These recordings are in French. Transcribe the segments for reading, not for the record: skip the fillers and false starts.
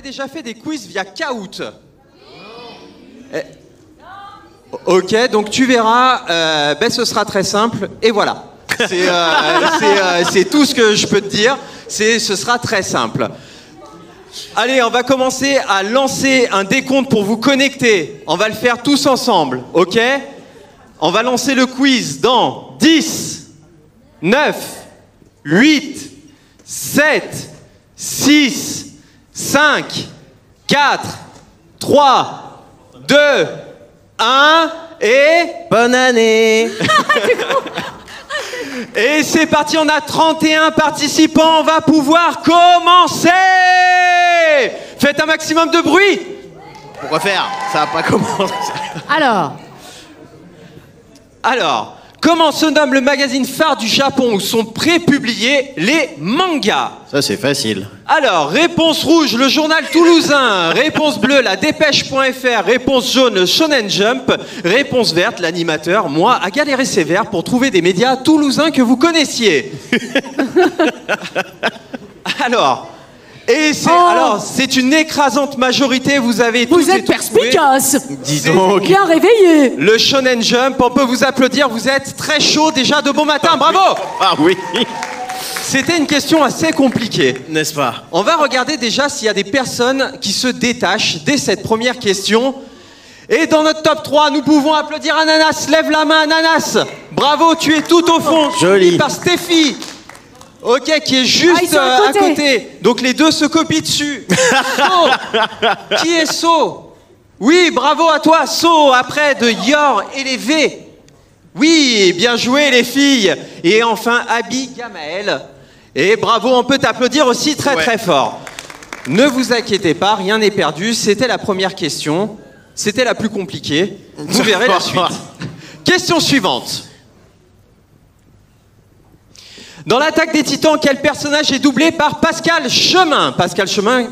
déjà fait des quiz via Kahoot? Ok, donc tu verras, ce sera très simple, et voilà. C'est tout ce que je peux te dire, ce sera très simple. Allez, on va commencer à lancer un décompte pour vous connecter. On va le faire tous ensemble, ok? On va lancer le quiz dans 10, 9, 8, 7, 6, 5, 4, 3, 2, 1 et... Bonne année. Et c'est parti, on a 31 participants, on va pouvoir commencer. Faites un maximum de bruit. Pourquoi faire? Ça va pas commencer. Alors, comment se nomme le magazine phare du Japon où sont prépubliés les mangas? Ça, c'est facile. Alors, réponse rouge, le journal toulousain. Réponse bleue, la dépêche.fr. Réponse jaune, le Shonen Jump. Réponse verte, l'animateur, moi, a galéré sévère pour trouver des médias toulousains que vous connaissiez. Alors, c'est une écrasante majorité, vous avez tous Vous êtes perspicace. Dis donc. Bien réveillé. Le Shonen Jump, on peut vous applaudir, vous êtes très chaud déjà de bon matin, bravo. Ah oui. C'était une question assez compliquée. N'est-ce pas? On va regarder déjà s'il y a des personnes qui se détachent dès cette première question. Et dans notre top 3, nous pouvons applaudir Ananas. Lève la main, Ananas. Bravo, tu es tout au fond. Joli. Par Stéphie. Ok, qui est juste à côté. Donc les deux se copient dessus. So. Qui est So? Oui, bravo à toi, So, après de Yor et les V. Oui, bien joué les filles. Et enfin, Abby Gamaël. Et bravo, on peut t'applaudir aussi très très fort. Ne vous inquiétez pas, rien n'est perdu. C'était la première question. C'était la plus compliquée. Vous verrez la suite. Question suivante. Dans l'Attaque des Titans, quel personnage est doublé par Pascal Chemin? Pascal Chemin,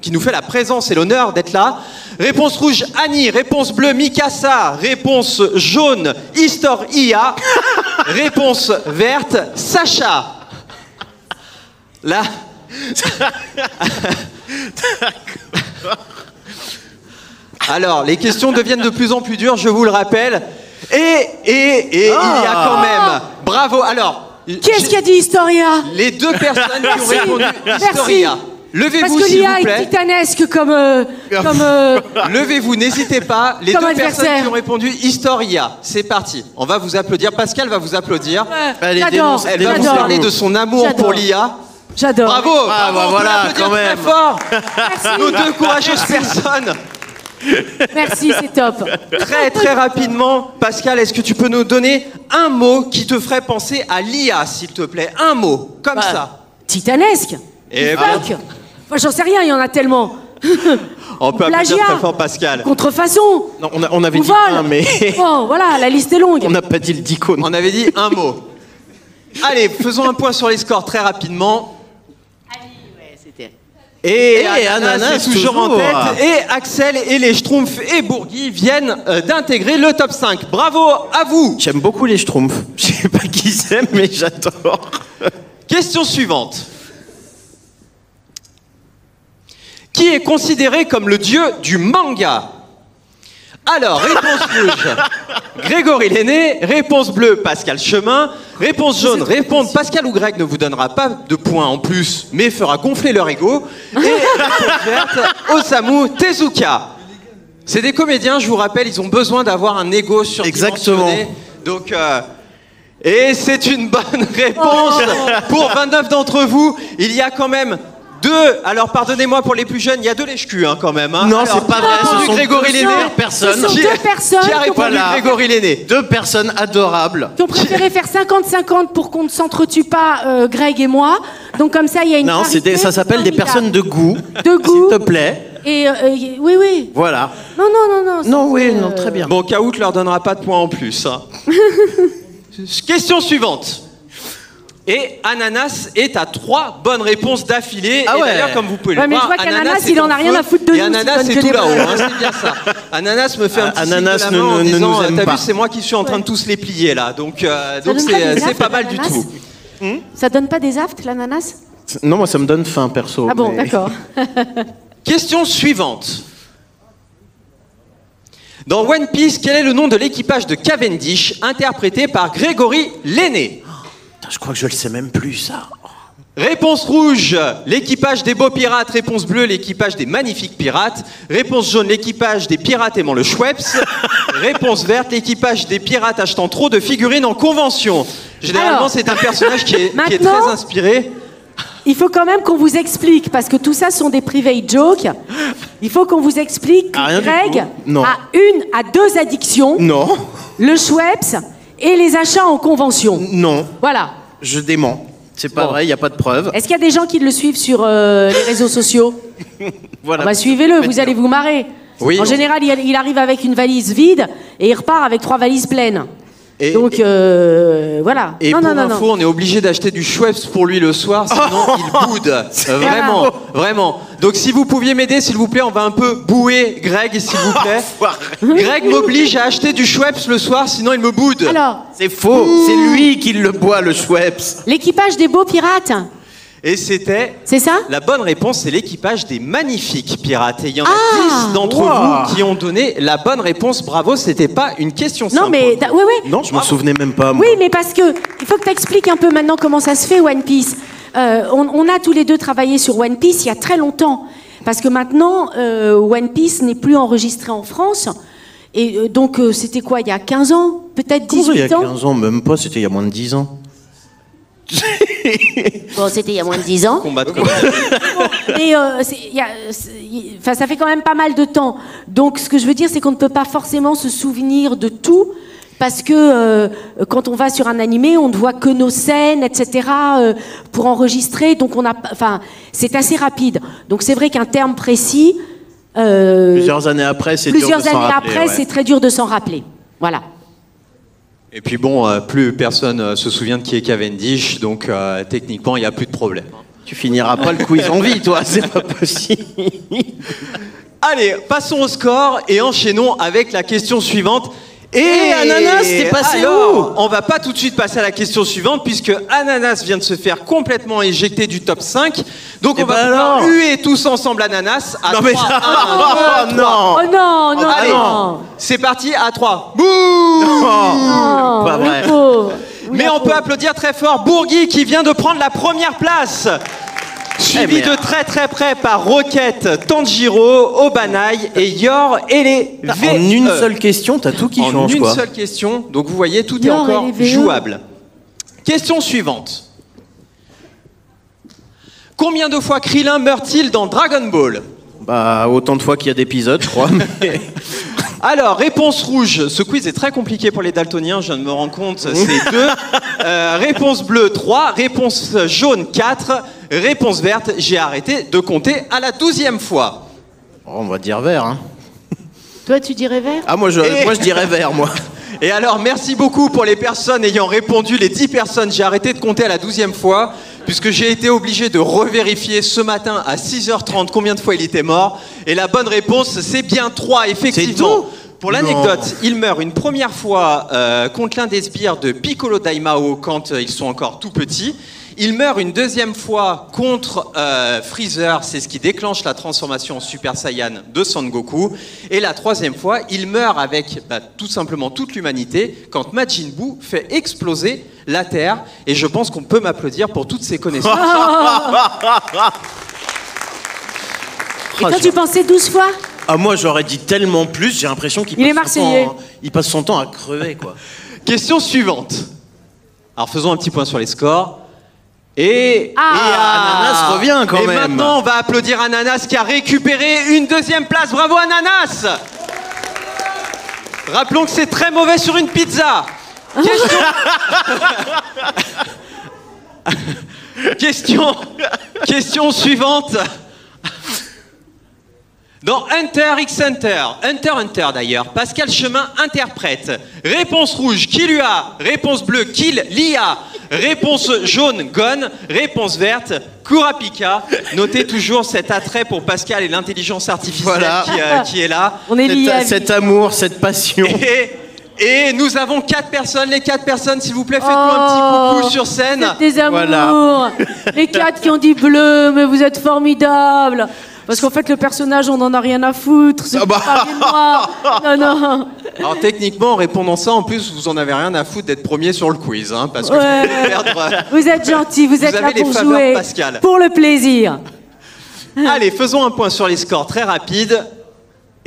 qui nous fait la présence et l'honneur d'être là. Réponse rouge, Annie. Réponse bleue, Mikasa. Réponse jaune, Historia. Réponse verte, Sacha. Là. Alors, les questions deviennent de plus en plus dures, je vous le rappelle. Et il y a quand même... Bravo. Alors... Qui est-ce qui a dit Historia? Les deux personnes qui ont répondu Historia. Levez-vous, s'il vous plaît. Est titanesque comme Levez-vous, n'hésitez pas. Les comme deux adversaire. personnes qui ont répondu Historia. C'est parti. On va vous applaudir. Pascal va vous applaudir. J'adore. Elle va vous parler de son amour pour l'IA. J'adore. Bravo. Ah, bah voilà, quand même. Très fort. Merci. Nos deux courageuses personnes. Merci, c'est top. Très très rapidement, Pascal, est-ce que tu peux nous donner un mot qui te ferait penser à l'IA, s'il te plaît? Un mot, comme ça. Titanesque. Et Fuck. Enfin, j'en sais rien, il y en a tellement. On peut applaudir très fort Pascal. Contrefaçon. Non, on avait dit vol. un, mais... Bon, voilà, la liste est longue. On n'a pas dit le dicône. On avait dit un mot. Allez, faisons un point sur les scores très rapidement. Et Ananas est toujours en tête. Et Axel et les Schtroumpfs et Bourgui viennent d'intégrer le top 5. Bravo à vous. J'aime beaucoup les Schtroumpfs. Je sais pas qui c'est, mais j'adore. Question suivante. Qui est considéré comme le dieu du manga? Alors, réponse rouge, Grégory Lenné. Réponse bleue, Pascal Chemin. Réponse jaune, répondre Pascal ou Greg ne vous donnera pas de points en plus, mais fera gonfler leur ego. Et réponse verte, Osamu Tezuka. C'est des comédiens, je vous rappelle, ils ont besoin d'avoir un ego surdimensionné. Exactement. Donc, et c'est une bonne réponse pour 29 d'entre vous. Il y a quand même... Alors pardonnez-moi pour les plus jeunes, il y a deux lèche-cul quand même. Hein. Non, c'est pas vrai, ce sont Grégory Lenné. personnes. Ce sont deux personnes Qui a répondu Grégory Lenné. Deux personnes adorables. Qui ont préféré faire 50-50 pour qu'on ne s'entretue pas, Greg et moi. Donc comme ça, il y a une Non, parité ça s'appelle des formidable. personnes de goût. De goût. S'il te plaît. Et oui, oui. Voilà. Non. Non, oui, non, très bien. Bon, Kahoot leur donnera pas de points en plus. Hein. Question suivante. Et Ananas est à 3 bonnes réponses d'affilée. Ah et ouais. d'ailleurs, comme vous pouvez le Ouais, mais voir, je vois qu'Ananas, est il en a rien feu, à foutre de et nous, Ananas s'il est donne tout que des là-haut, balles. hein, c'est bien ça. Ananas me fait un petit Ananas signe de la main en ne disant, nous aime t'as pas. vu, c'est moi qui suis en train de tous les plier là. Donc donne pas des c'est affes, pas mal du l'ananas tout. Ça donne pas des aftes, l'ananas? Non, moi, ça me donne faim, perso. Ah bon, mais- d'accord. Question suivante. Dans One Piece, quel est le nom de l'équipage de Cavendish, interprété par Grégory Lenné? Putain, je crois que je le sais même plus, ça. Réponse rouge, l'équipage des beaux pirates. Réponse bleue, l'équipage des magnifiques pirates. Réponse jaune, l'équipage des pirates aimant le Schweppes. Réponse verte, l'équipage des pirates achetant trop de figurines en convention. Généralement, Alors, c'est un personnage qui est très maintenant, inspiré. Il faut quand même qu'on vous explique, parce que tout ça sont des private jokes. Il faut qu'on vous explique que rien du Greg tout. Non. a deux addictions, Non, le Schweppes et les achats en convention. non, Voilà. je dément. C'est pas vrai, il n'y a pas de preuve. Est-ce qu'il y a des gens qui le suivent sur les réseaux sociaux? Voilà. Bah, suivez-le, vous allez vous marrer. Oui. En général, il arrive avec une valise vide et il repart avec 3 valises pleines. Et, Donc, voilà. et pour info, on est obligé d'acheter du Schweppes pour lui le soir, sinon il boude. Vraiment, vraiment. Donc si vous pouviez m'aider, s'il vous plaît, on va un peu bouer Greg, s'il vous plaît. Greg m'oblige à acheter du Schweppes le soir, sinon il me boude. Alors, C'est faux, c'est lui qui le boit, le Schweppes. l'équipage des beaux pirates, Et c'était... c'est ça? La bonne réponse, c'est l'équipage des magnifiques pirates. Et il y en a 10 d'entre Wow. vous qui ont donné la bonne réponse. Bravo, c'était pas une question simple. Non, mais... Oui, oui. Non, je m'en souvenais même pas, moi. Oui, mais parce que il faut que tu expliques un peu maintenant comment ça se fait One Piece. On a tous les deux travaillé sur One Piece il y a très longtemps. Parce que maintenant, One Piece n'est plus enregistré en France. Et donc, c'était quoi, il y a 15 ans? Peut-être Comment ça, 18 il y a ans? 15 ans, même pas, c'était il y a moins de 10 ans. Bon, c'était il y a moins de 10 ans. Combattre comme... Mais ça fait quand même pas mal de temps. Donc, ce que je veux dire, c'est qu'on ne peut pas forcément se souvenir de tout. Parce que quand on va sur un animé, on ne voit que nos scènes, etc. Pour enregistrer. Donc, c'est assez rapide. Donc, c'est vrai qu'un terme précis... Plusieurs années après, c'est dur de Plusieurs s'en années rappeler, après, ouais. c'est très dur de s'en rappeler. Voilà. Et puis bon, plus personne se souvient de qui est Cavendish, donc techniquement, il n'y a plus de problème. Tu finiras pas le quiz en vie, toi, c'est pas possible. Allez, passons au score et enchaînons avec la question suivante. Et Ananas, t'es passé alors, où? on va pas tout de suite passer à la question suivante puisque Ananas vient de se faire complètement éjecter du top 5. Donc Eh on va ben pouvoir alors. huer tous ensemble Ananas à Non, 3, mais 1, ça- 2, 3. non. Oh non, non, Allez, non. c'est parti à 3. Bouh Non, Pas vrai. le pauvre. Oui, Mais la on peut pauvre. applaudir très fort Bourgui qui vient de prendre la première place. Suivi merde. de très très près par Roquette, Tanjiro, Obanai et Yor et les V. En une seule question, t'as tout qui En change, une quoi. seule question, donc vous voyez, tout est Yor et encore les VE. jouable. Question suivante. Combien de fois Krillin meurt-il dans Dragon Ball? Bah, autant de fois qu'il y a d'épisodes, je crois. mais- Alors, réponse rouge, ce quiz est très compliqué pour les daltoniens, je viens de me rendre compte, c'est 2. Réponse bleue, 3. Réponse jaune, 4. Réponse verte, j'ai arrêté de compter à la 12e fois. Oh, on va dire vert, hein. Toi, tu dirais vert? Ah, moi je dirais vert, moi. Et alors, merci beaucoup pour les personnes ayant répondu, les 10 personnes. J'ai arrêté de compter à la 12e fois, puisque j'ai été obligé de revérifier ce matin à 6h30 combien de fois il était mort. Et la bonne réponse, c'est bien 3, effectivement. tout? Pour l'anecdote, il meurt une première fois contre l'un des sbires de Piccolo Daimao quand ils sont encore tout petits. Il meurt une deuxième fois contre Freezer, c'est ce qui déclenche la transformation en Super Saiyan de Son Goku. Et la troisième fois, il meurt avec tout simplement toute l'humanité quand Majin Buu fait exploser la Terre. Et je pense qu'on peut m'applaudir pour toutes ces connaissances. Et toi, tu pensais 12 fois? Ah, moi j'aurais dit tellement plus, j'ai l'impression qu'il Il est passe son Marseillais. temps, il passe son temps à crever, quoi. Question suivante. Alors faisons un petit point sur les scores. Et Ananas revient quand et même. maintenant, on va applaudir Ananas qui a récupéré une deuxième place. Bravo Ananas. Rappelons que c'est très mauvais sur une pizza. Question suivante. Dans Hunter x Hunter, Hunter d'ailleurs, Pascal Chemin interprète. Réponse rouge, qui lui a? Réponse bleue, kill l'IA. Réponse jaune, Gon. Réponse verte, Kurapika. Notez toujours cet attrait pour Pascal et l'intelligence artificielle Voilà. qui est là. On est liés à lui. Cet amour, cette passion. Et nous avons 4 personnes. Les 4 personnes, s'il vous plaît, faites-nous un petit coucou sur scène. Des amours. Voilà. Les 4 qui ont dit bleu, mais vous êtes formidables. Parce qu'en fait, le personnage, on n'en a rien à foutre. C'est pas moi. Non, non. Alors techniquement, en répondant ça, en plus, vous en avez rien à foutre d'être premier sur le quiz, hein, parce que Ouais. vous allez perdre... Vous êtes gentil, vous êtes là avez les pour faveurs jouer. Pascal. Pour le plaisir. Allez, faisons un point sur les scores très rapides.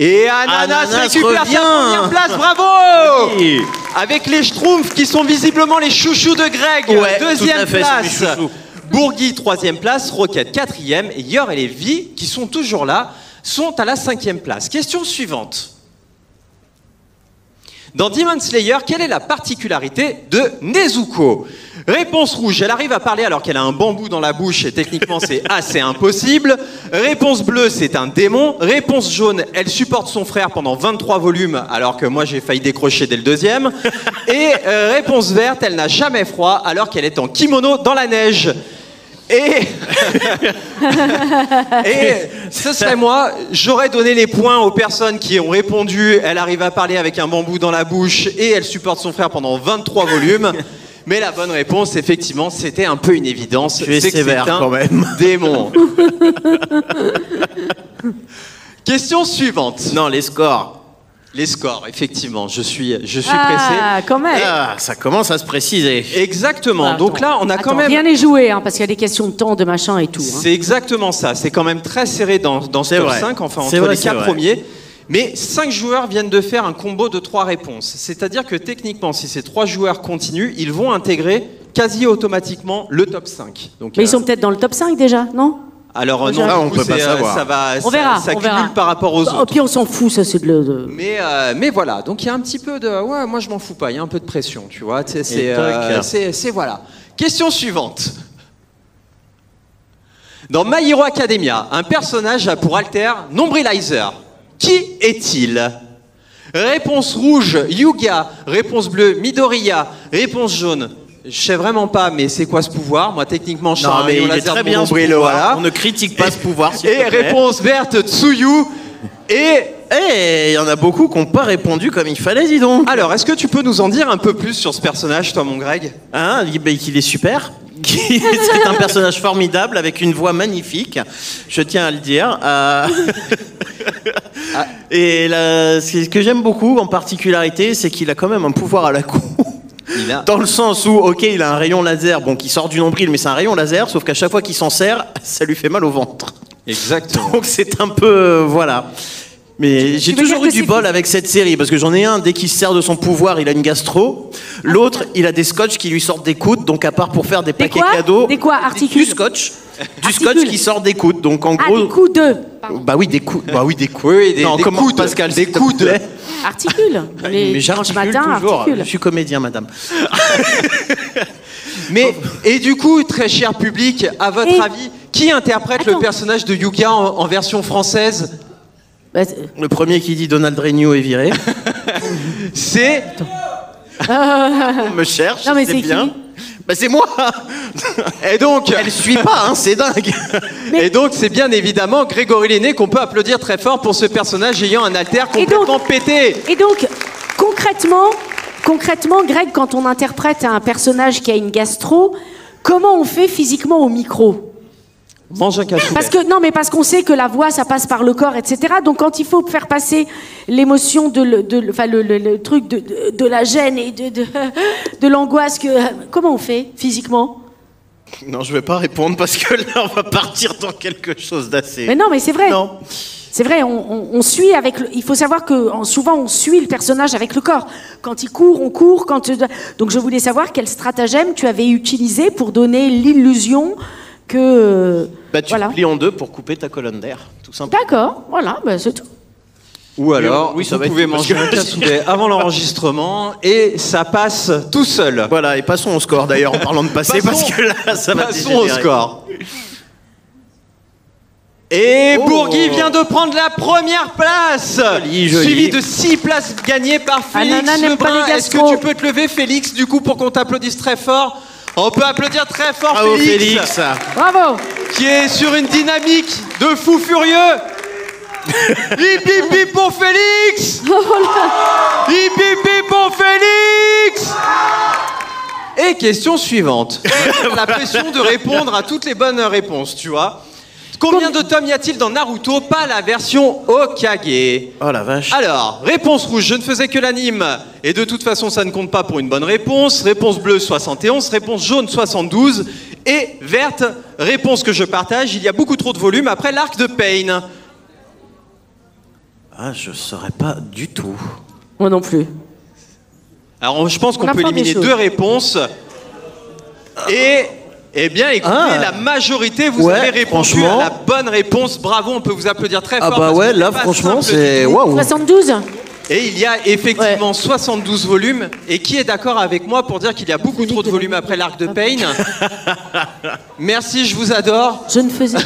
Et Ananas récupère revient. sa première place, bravo Oui. Avec les Schtroumpfs qui sont visiblement les chouchous de Greg, Ouais, deuxième tout à fait, place. c'est mes chouchous. Bourgui, troisième place, Roquette, quatrième, et Yor et Lévi, qui sont toujours là, sont à la cinquième place. Question suivante. Dans Demon Slayer, quelle est la particularité de Nezuko? Réponse rouge, elle arrive à parler alors qu'elle a un bambou dans la bouche et techniquement c'est assez impossible. Réponse bleue, c'est un démon. Réponse jaune, elle supporte son frère pendant 23 volumes alors que moi j'ai failli décrocher dès le deuxième. Et réponse verte, elle n'a jamais froid alors qu'elle est en kimono dans la neige. Et ce serait moi, j'aurais donné les points aux personnes qui ont répondu. Elle arrive à parler avec un bambou dans la bouche et elle supporte son frère pendant 23 volumes. Mais la bonne réponse, effectivement, c'était un peu une évidence. Tu es C'est que sévère c'est un quand même. démon. Question suivante. Non, les scores. Les scores, effectivement, je suis pressé. Ah, quand même. Ah, ça commence à se préciser. Exactement. Attends, Donc là, on a quand attends, même... rien n'est joué, hein, parce qu'il y a des questions de temps, de machin et tout. Hein. C'est exactement ça. C'est quand même très serré dans ce C'est top vrai. 5, enfin C'est entre vrai, les c'est 4 vrai. premiers. Mais 5 joueurs viennent de faire un combo de 3 réponses. C'est-à-dire que techniquement, si ces 3 joueurs continuent, ils vont intégrer quasi automatiquement le top 5. Donc, Mais ils sont peut-être dans le top 5 déjà, non? alors non, Déjà. du on coup, peut pas c'est, savoir. ça va, On verra, ça on verra. cumule par rapport aux Oh, autres. puis on s'en fout, ça c'est de... Mais voilà, donc il y a un petit peu de... Ouais, moi je m'en fous pas, il y a un peu de pression, tu vois. Et toc. C'est voilà. Question suivante. Dans My Hero Academia, un personnage a pour alter Nombrilizer. Qui est-il? Réponse rouge, Yuga. Réponse bleue, Midoriya. Réponse jaune, je sais vraiment pas, mais c'est quoi ce pouvoir? Moi, techniquement, je sors Non, un mais rayon il est laser très de mon bien ce nombril, pouvoir. voilà. On ne critique pas ce pouvoir, s'il Et te plaît. réponse verte, Tsuyu. Et Eh, il y en a beaucoup qui n'ont pas répondu comme il fallait, dis donc. alors, est-ce que tu peux nous en dire un peu plus sur ce personnage, toi, mon Greg? Hein, qu'il est super. C'est un personnage formidable avec une voix magnifique, je tiens à le dire. Et ce que j'aime beaucoup en particularité, c'est qu'il a quand même un pouvoir à la con. Il a... Dans le sens où, ok, il a un rayon laser, bon, qui sort du nombril, mais c'est un rayon laser, sauf qu'à chaque fois qu'il s'en sert, ça lui fait mal au ventre. Exactement. Donc c'est un peu, voilà. Mais j'ai veux dire toujours que eu du c'est bol fou. avec cette série, parce que j'en ai un, dès qu'il se sert de son pouvoir, il a une gastro. L'autre, il a des scotch qui lui sortent des coudes, donc à part pour faire des paquets quoi cadeaux. Des quoi, articules Du scotch. Du Articules. scotch qui sort des coudes, donc en Ah, gros... des coups de... Bah oui, des coudes. Bah oui, des coudes. Oui, oui, non, des comment, coudes, Pascal, des s'il te coudes. plaît. Articules. Les Mais dimanches j'articule matin, toujours. articules. Je suis comédien, madame. Mais, et du coup, très cher public, à votre Et- avis, qui interprète Attends. le personnage de Yuga en version française? Bah, Le premier qui dit Donald Renew est viré. C'est... On me cherche, Non, mais c'est c'est bien. qui Bah c'est moi. Et donc... Elle suit pas, hein, c'est dingue. Et donc, c'est bien évidemment Grégory Lenné qu'on peut applaudir très fort pour ce personnage ayant un alter complètement pété. Et donc, concrètement, Greg, quand on interprète un personnage qui a une gastro, comment on fait physiquement au micro? Mange un cassoulet. Parce qu'on sait que la voix, ça passe par le corps, etc. Donc, quand il faut faire passer l'émotion le truc de la gêne et de l'angoisse, comment on fait physiquement? Non, je vais pas répondre parce que là, on va partir dans quelque chose d'assez... Mais non, mais c'est vrai. Non. C'est vrai, on suit avec... Il faut savoir que souvent, on suit le personnage avec le corps. Quand il court, on court. Donc, je voulais savoir quel stratagème tu avais utilisé pour donner l'illusion que... Bah, tu voilà. plies en deux pour couper ta colonne d'air, tout simplement. D'accord, voilà, bah, c'est tout. Ou alors, Oui, ça vous va être pouvez tout, parce manger que- un cassoulet avant l'enregistrement et ça passe tout seul. Voilà, et passons au score d'ailleurs en parlant de passer, parce que là, ça va Passons au dégénérer. score. Et Oh. Bourgui vient de prendre la première place, Joli, joli. suivi de 6 places gagnées par Félix Ananas n'aime pas Lebrun. les Est-ce que gastro. tu peux te lever, Félix, du coup, pour qu'on t'applaudisse très fort? On peut applaudir très fort Bravo Félix, Félix. Bravo. qui est sur une dynamique de fou furieux. Hip hip hip pour Félix. Hip hip hip pour Félix. Et question suivante. La pression de répondre à toutes les bonnes réponses, tu vois. Combien de tomes y a-t-il dans Naruto, pas la version Hokage? Oh la vache. Alors, réponse rouge, je ne faisais que l'anime. Et de toute façon, ça ne compte pas pour une bonne réponse. Réponse bleue, 71. Réponse jaune, 72. Et verte, réponse que je partage. Il y a beaucoup trop de volume après l'arc de Pain. Ah, je saurais pas du tout. Moi non plus. Alors, je pense qu'on peut apprend des éliminer choses. 2 réponses. Et, eh bien, écoutez, la majorité, vous avez répondu à la bonne réponse. Bravo, on peut vous applaudir très fort. Ah bah ouais, là, franchement, c'est... Waouh. 72. Et il y a effectivement 72 volumes. Et qui est d'accord avec moi pour dire qu'il y a beaucoup trop de volumes après l'arc de Pain? Merci, je vous adore. Je ne faisais.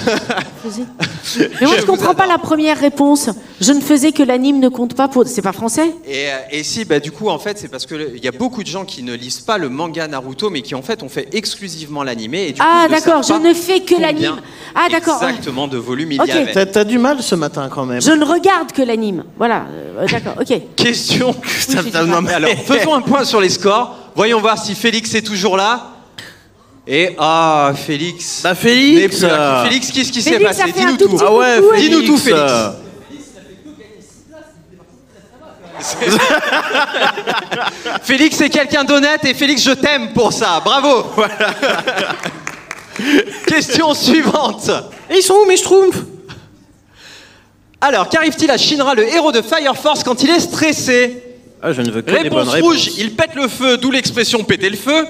Mais moi, je comprends pas la première réponse. Je ne faisais que l'anime ne compte pas pour. C'est pas français? Et si, bah du coup, en fait, c'est parce que il y a beaucoup de gens qui ne lisent pas le manga Naruto, mais qui en fait ont fait exclusivement l'animé. Et du coup, Ah ils ne d'accord, je savent pas ne fais que combien l'anime. Ah d'accord. Exactement de volume il Ok. y avait. T'as du mal ce matin quand même. Je ne regarde que l'anime. Voilà. D'accord. Ok. Question. Non, mais Alors, faisons un point sur les scores. Voyons voir si Félix est toujours là. Et Félix. Bah n'est Félix. plus là. Félix, qu'est-ce qui s'est Félix a passé? fait un Dis-nous tout tout. petit Ah ouais, coucou. Félix. Dis-nous tout, Félix. Félix est quelqu'un d'honnête et Félix, je t'aime pour ça. Bravo. Question suivante. Et ils sont où mes schtroumpfs? Alors, qu'arrive-t-il à Shinra, le héros de Fire Force, quand il est stressé? Ah, je ne veux que des bonnes Réponse réponses. rouge, il pète le feu, d'où l'expression péter le feu.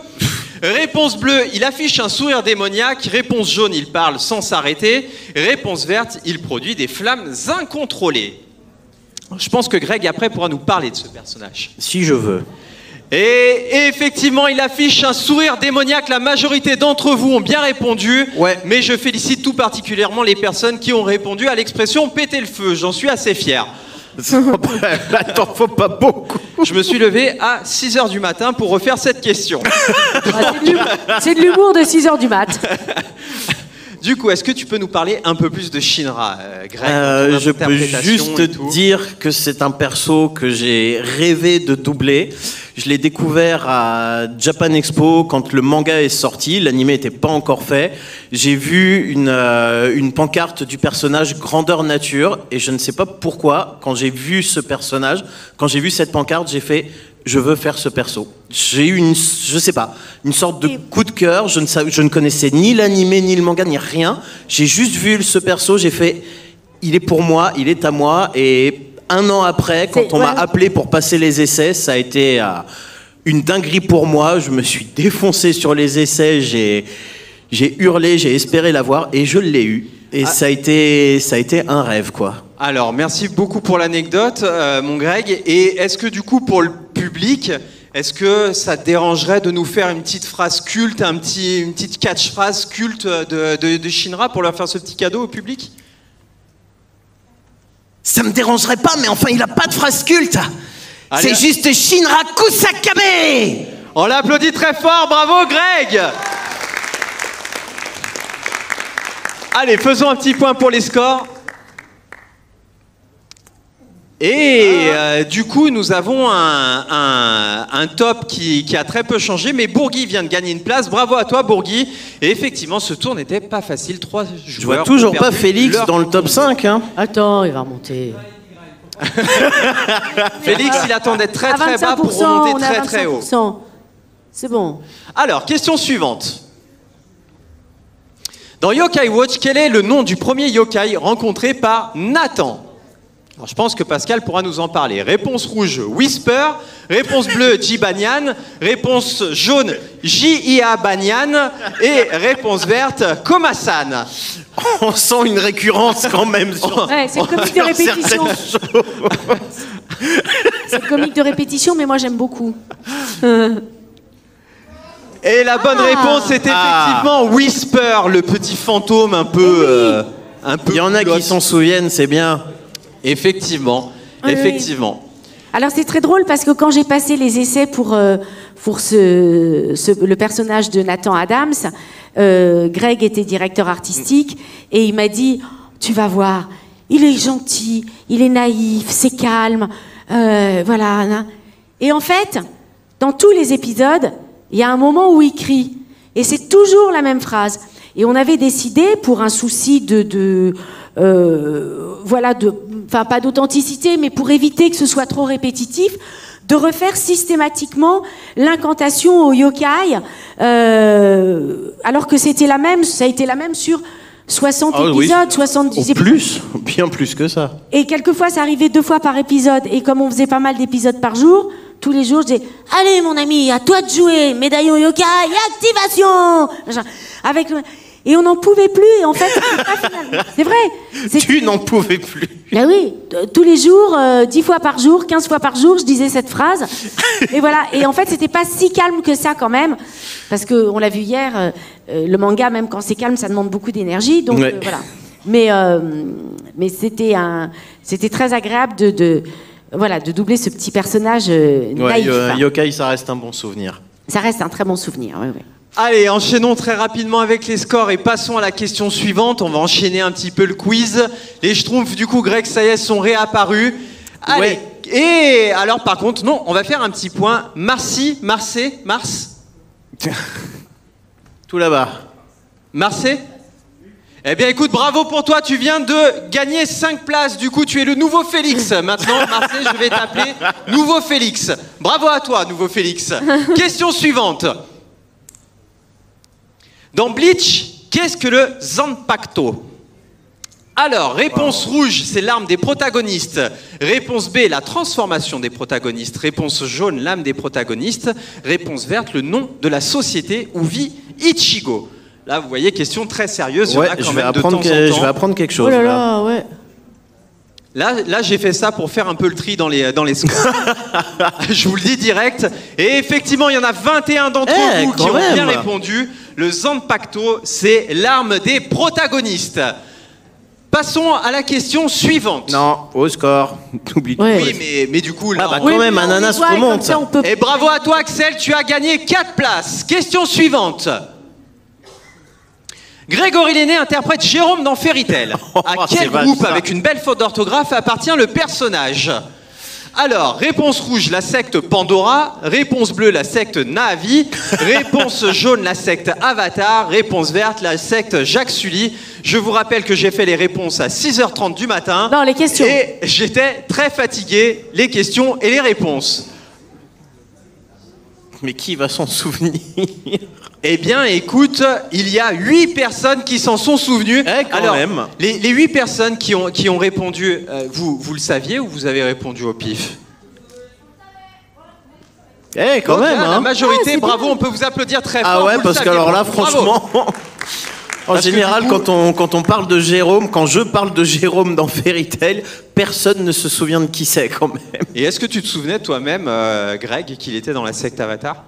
Réponse bleue, il affiche un sourire démoniaque. Réponse jaune, il parle sans s'arrêter. Réponse verte, il produit des flammes incontrôlées. Je pense que Greg, après, pourra nous parler de ce personnage. Si je veux. Et effectivement, il affiche un sourire démoniaque. La majorité d'entre vous ont bien répondu. Ouais. Mais je félicite tout particulièrement les personnes qui ont répondu à l'expression péter le feu. J'en suis assez fier. Attends, faut pas beaucoup. Je me suis levé à 6h du matin pour refaire cette question. C'est de l'humour de 6h du mat. Du coup, est-ce que tu peux nous parler un peu plus de Shinra, Greg? Je peux juste dire que c'est un perso que j'ai rêvé de doubler. Je l'ai découvert à Japan Expo quand le manga est sorti, l'anime n'était pas encore fait. J'ai vu une pancarte du personnage grandeur nature et je ne sais pas pourquoi, quand j'ai vu ce personnage, quand j'ai vu cette pancarte, j'ai fait je veux faire ce perso. J'ai eu je sais pas, une sorte de coup de cœur. Je ne connaissais ni l'anime, ni le manga, ni rien. J'ai juste vu ce perso, j'ai fait il est pour moi, il est à moi. Et un an après, quand on m'a appelé pour passer les essais, ça a été une dinguerie pour moi. Je me suis défoncé sur les essais, j'ai hurlé, j'ai espéré l'avoir et je l'ai eu. Et ça a été un rêve, quoi. Alors, merci beaucoup pour l'anecdote, mon Greg. Et est-ce que du coup, pour le public, est-ce que ça te dérangerait de nous faire une petite phrase culte, une petite catchphrase culte de Shinra pour leur faire ce petit cadeau au public? Ça me dérangerait pas, mais enfin, il a pas de phrase culte. Allez. C'est juste Shinra Kusakabe. On l'applaudit très fort, bravo Greg! Allez, faisons un petit point pour les scores. Et du coup, nous avons un top qui a très peu changé, mais Bourgui vient de gagner une place. Bravo à toi, Bourgui. Et effectivement, ce tour n'était pas facile. 3 joueurs. Je vois toujours pas Félix dans le top 5. Hein. Attends, il va remonter. Félix, il attendait très À très bas pour 25%, remonter on est à très très haut. 25%. C'est bon. Alors, question suivante. Dans Yokai Watch, quel est le nom du premier yokai rencontré par Nathan? Alors, je pense que Pascal pourra nous en parler. Réponse rouge, Whisper. Réponse bleue, Jibanyan. Réponse jaune, J.I.A. Banyan. Et réponse verte, Komasan. On sent une récurrence quand même. Ouais, c'est le comique de répétition. C'est le comique de répétition, mais moi j'aime beaucoup. Et la bonne réponse est effectivement Whisper, le petit fantôme un peu... un peu Il y en a qui s'en souviennent, c'est bien. Effectivement, Oui, effectivement. Alors c'est très drôle parce que quand j'ai passé les essais pour le personnage de Nathan Adams, Greg était directeur artistique et il m'a dit « Tu vas voir, il est gentil, il est naïf, c'est calme, voilà. » Et en fait, dans tous les épisodes, il y a un moment où il crie. Et c'est toujours la même phrase. Et on avait décidé, pour un souci enfin pas d'authenticité, mais pour éviter que ce soit trop répétitif, de refaire systématiquement l'incantation au yokai, alors que ça a été la même sur 60 épisodes, 70 épisodes. Bien plus que ça. Et quelquefois, ça arrivait 2 fois par épisode. Et comme on faisait pas mal d'épisodes par jour, tous les jours, je disais « Allez, mon ami, à toi de jouer, médaillon yokai, activation !» Et on n'en pouvait plus, et en fait, c'est vrai. Tu n'en pouvais plus. Ben oui, tous les jours, 10 fois par jour, 15 fois par jour, je disais cette phrase. Et voilà. Et en fait, c'était pas si calme que ça quand même, parce que on l'a vu hier, le manga, même quand c'est calme, ça demande beaucoup d'énergie. Donc voilà. Mais c'était très agréable de doubler ce petit personnage naïf. Yokai, ça reste un bon souvenir. Ça reste un très bon souvenir, oui. Allez, enchaînons très rapidement avec les scores et passons à la question suivante. On va enchaîner un petit peu le quiz. Les Schtroumpfs, du coup, Greg, ça y est, sont réapparus. Allez, et alors par contre, non, on va faire un petit point. Mars Tout là-bas. Marseille. Eh bien écoute, bravo pour toi, tu viens de gagner 5 places, du coup tu es le nouveau Félix. Maintenant, Marseille, je vais t'appeler nouveau Félix. Bravo à toi, nouveau Félix. Question suivante. Dans Bleach, qu'est-ce que le Zanpakuto? Alors, réponse rouge, c'est l'arme des protagonistes. Réponse B, la transformation des protagonistes. Réponse jaune, l'âme des protagonistes. Réponse verte, le nom de la société où vit Ichigo. Là, vous voyez, question très sérieuse. Ouais, je vais apprendre quelque chose. Oh là là, ouais. Là, j'ai fait ça pour faire un peu le tri dans les scores. Je vous le dis direct. Et effectivement, il y en a 21 d'entre vous qui ont bien répondu. Le Zanpakuto, c'est l'arme des protagonistes. Passons à la question suivante. Non, au score. T'oublies. Oui, mais du coup, là... quand même, ananas remonte. Et bravo à toi, Axel, tu as gagné 4 places. Question suivante. Grégory Lenné interprète Jérôme dans Fairy Tail. À quel groupe, avec une belle faute d'orthographe, appartient le personnage? Alors, réponse rouge, la secte Pandora. Réponse bleue, la secte Na'vi. Réponse jaune, la secte Avatar. Réponse verte, la secte Jacques Sully. Je vous rappelle que j'ai fait les réponses à 6h30 du matin. Non, les questions. Et j'étais très fatigué, les questions et les réponses. Mais qui va s'en souvenir? Eh bien, écoute, il y a 8 personnes qui s'en sont souvenues. Alors, même. Les 8 personnes qui ont répondu, vous le saviez ou vous avez répondu au pif? Quand même, hein. La majorité, bravo, on peut vous applaudir très fort. Ah ouais, parce que alors là, franchement... En général, quand on parle de Jérôme, quand je parle de Jérôme dans Fairy Tail, personne ne se souvient de qui c'est quand même. Et est-ce que tu te souvenais toi-même, Greg, qu'il était dans la secte Avatar?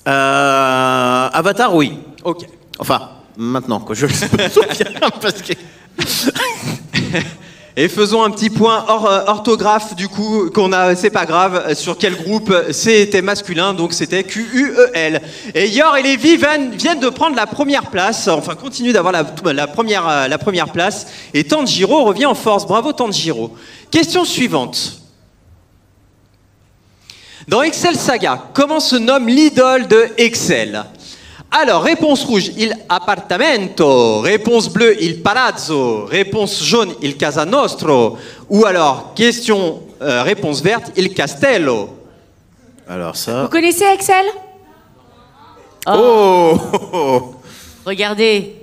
Avatar, oui. Ok. Enfin, maintenant que je le souviens, parce que... Et faisons un petit point orthographe, du coup, c'est pas grave, sur quel groupe c'était masculin, donc c'était QUEL. Et Yor et Lévi viennent de prendre la première place, enfin continuent d'avoir la première place, et Tanjiro revient en force. Bravo Tanjiro. Question suivante. Dans Excel Saga, comment se nomme l'idole de Excel? Alors, réponse rouge, il appartamento. Réponse bleue, il palazzo. Réponse jaune, il casa nostro. Ou alors, réponse verte, il castello. Alors ça... Vous connaissez Excel? Regardez,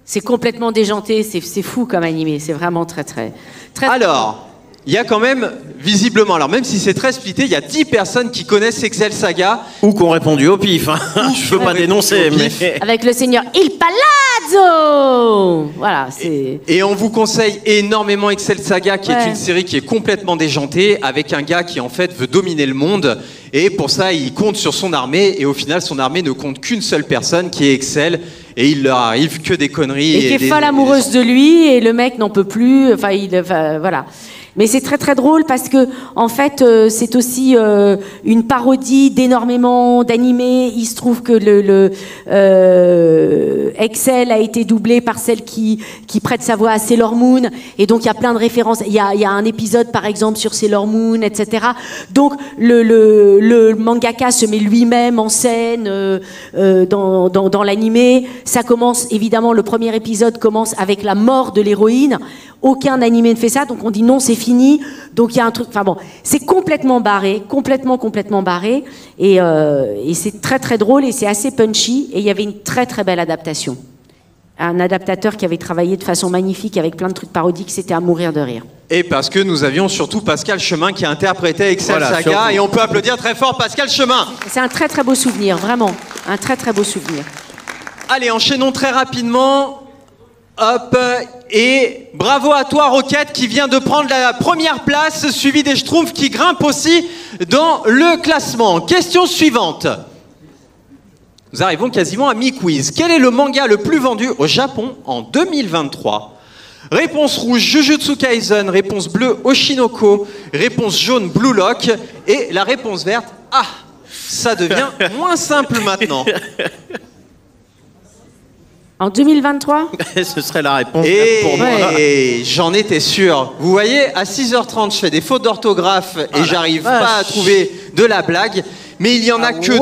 c'est complètement déjanté, c'est fou comme animé, c'est vraiment très. Alors... Il y a quand même, visiblement, alors même si c'est très splitté, il y a 10 personnes qui connaissent Excel Saga. Ou qui ont répondu au pif. Hein. Je veux pas dénoncer, mais... Avec le seigneur Il Palazzo. Voilà, c'est... Et on vous conseille énormément Excel Saga, qui est une série qui est complètement déjantée, avec un gars qui, en fait, veut dominer le monde. Et pour ça, il compte sur son armée. Et au final, son armée ne compte qu'une seule personne, qui est Excel. Et il leur arrive que des conneries. Et qui est folle amoureuse de lui, et le mec n'en peut plus. Enfin, voilà. Mais c'est très très drôle parce que en fait c'est aussi une parodie d'énormément d'animés. Il se trouve que le Excel a été doublé par celle qui prête sa voix à Sailor Moon, et donc il y a plein de références. Il y a un épisode par exemple sur Sailor Moon, etc. Donc le mangaka se met lui-même en scène dans l'animé. Ça commence évidemment, le premier épisode commence avec la mort de l'héroïne. Aucun animé ne fait ça, donc on dit non, c'est fini. Donc il y a un truc. Enfin bon, c'est complètement barré, complètement barré, et c'est très très drôle et c'est assez punchy. Et il y avait une très très belle adaptation. Un adaptateur qui avait travaillé de façon magnifique avec plein de trucs parodiques, c'était à mourir de rire. Et parce que nous avions surtout Pascal Chemin qui interprétait Excel Saga, surtout. et on peut applaudir très fort Pascal Chemin. C'est un très très beau souvenir, vraiment, un très très beau souvenir. Allez, enchaînons très rapidement. Hop, et bravo à toi Roquette qui vient de prendre la première place, suivi des Schtroumpfs qui grimpent aussi dans le classement. Question suivante. Nous arrivons quasiment à mi-quiz. Quel est le manga le plus vendu au Japon en 2023 ? Réponse rouge, Jujutsu Kaisen. Réponse bleue, Oshinoko. Réponse jaune, Blue Lock. Et la réponse verte, ah, ça devient moins simple maintenant. En 2023 ? Ce serait la réponse pour moi. Et j'en étais sûr. Vous voyez, à 6h30, je fais des fautes d'orthographe et j'arrive pas à trouver de la blague. Mais il y en a que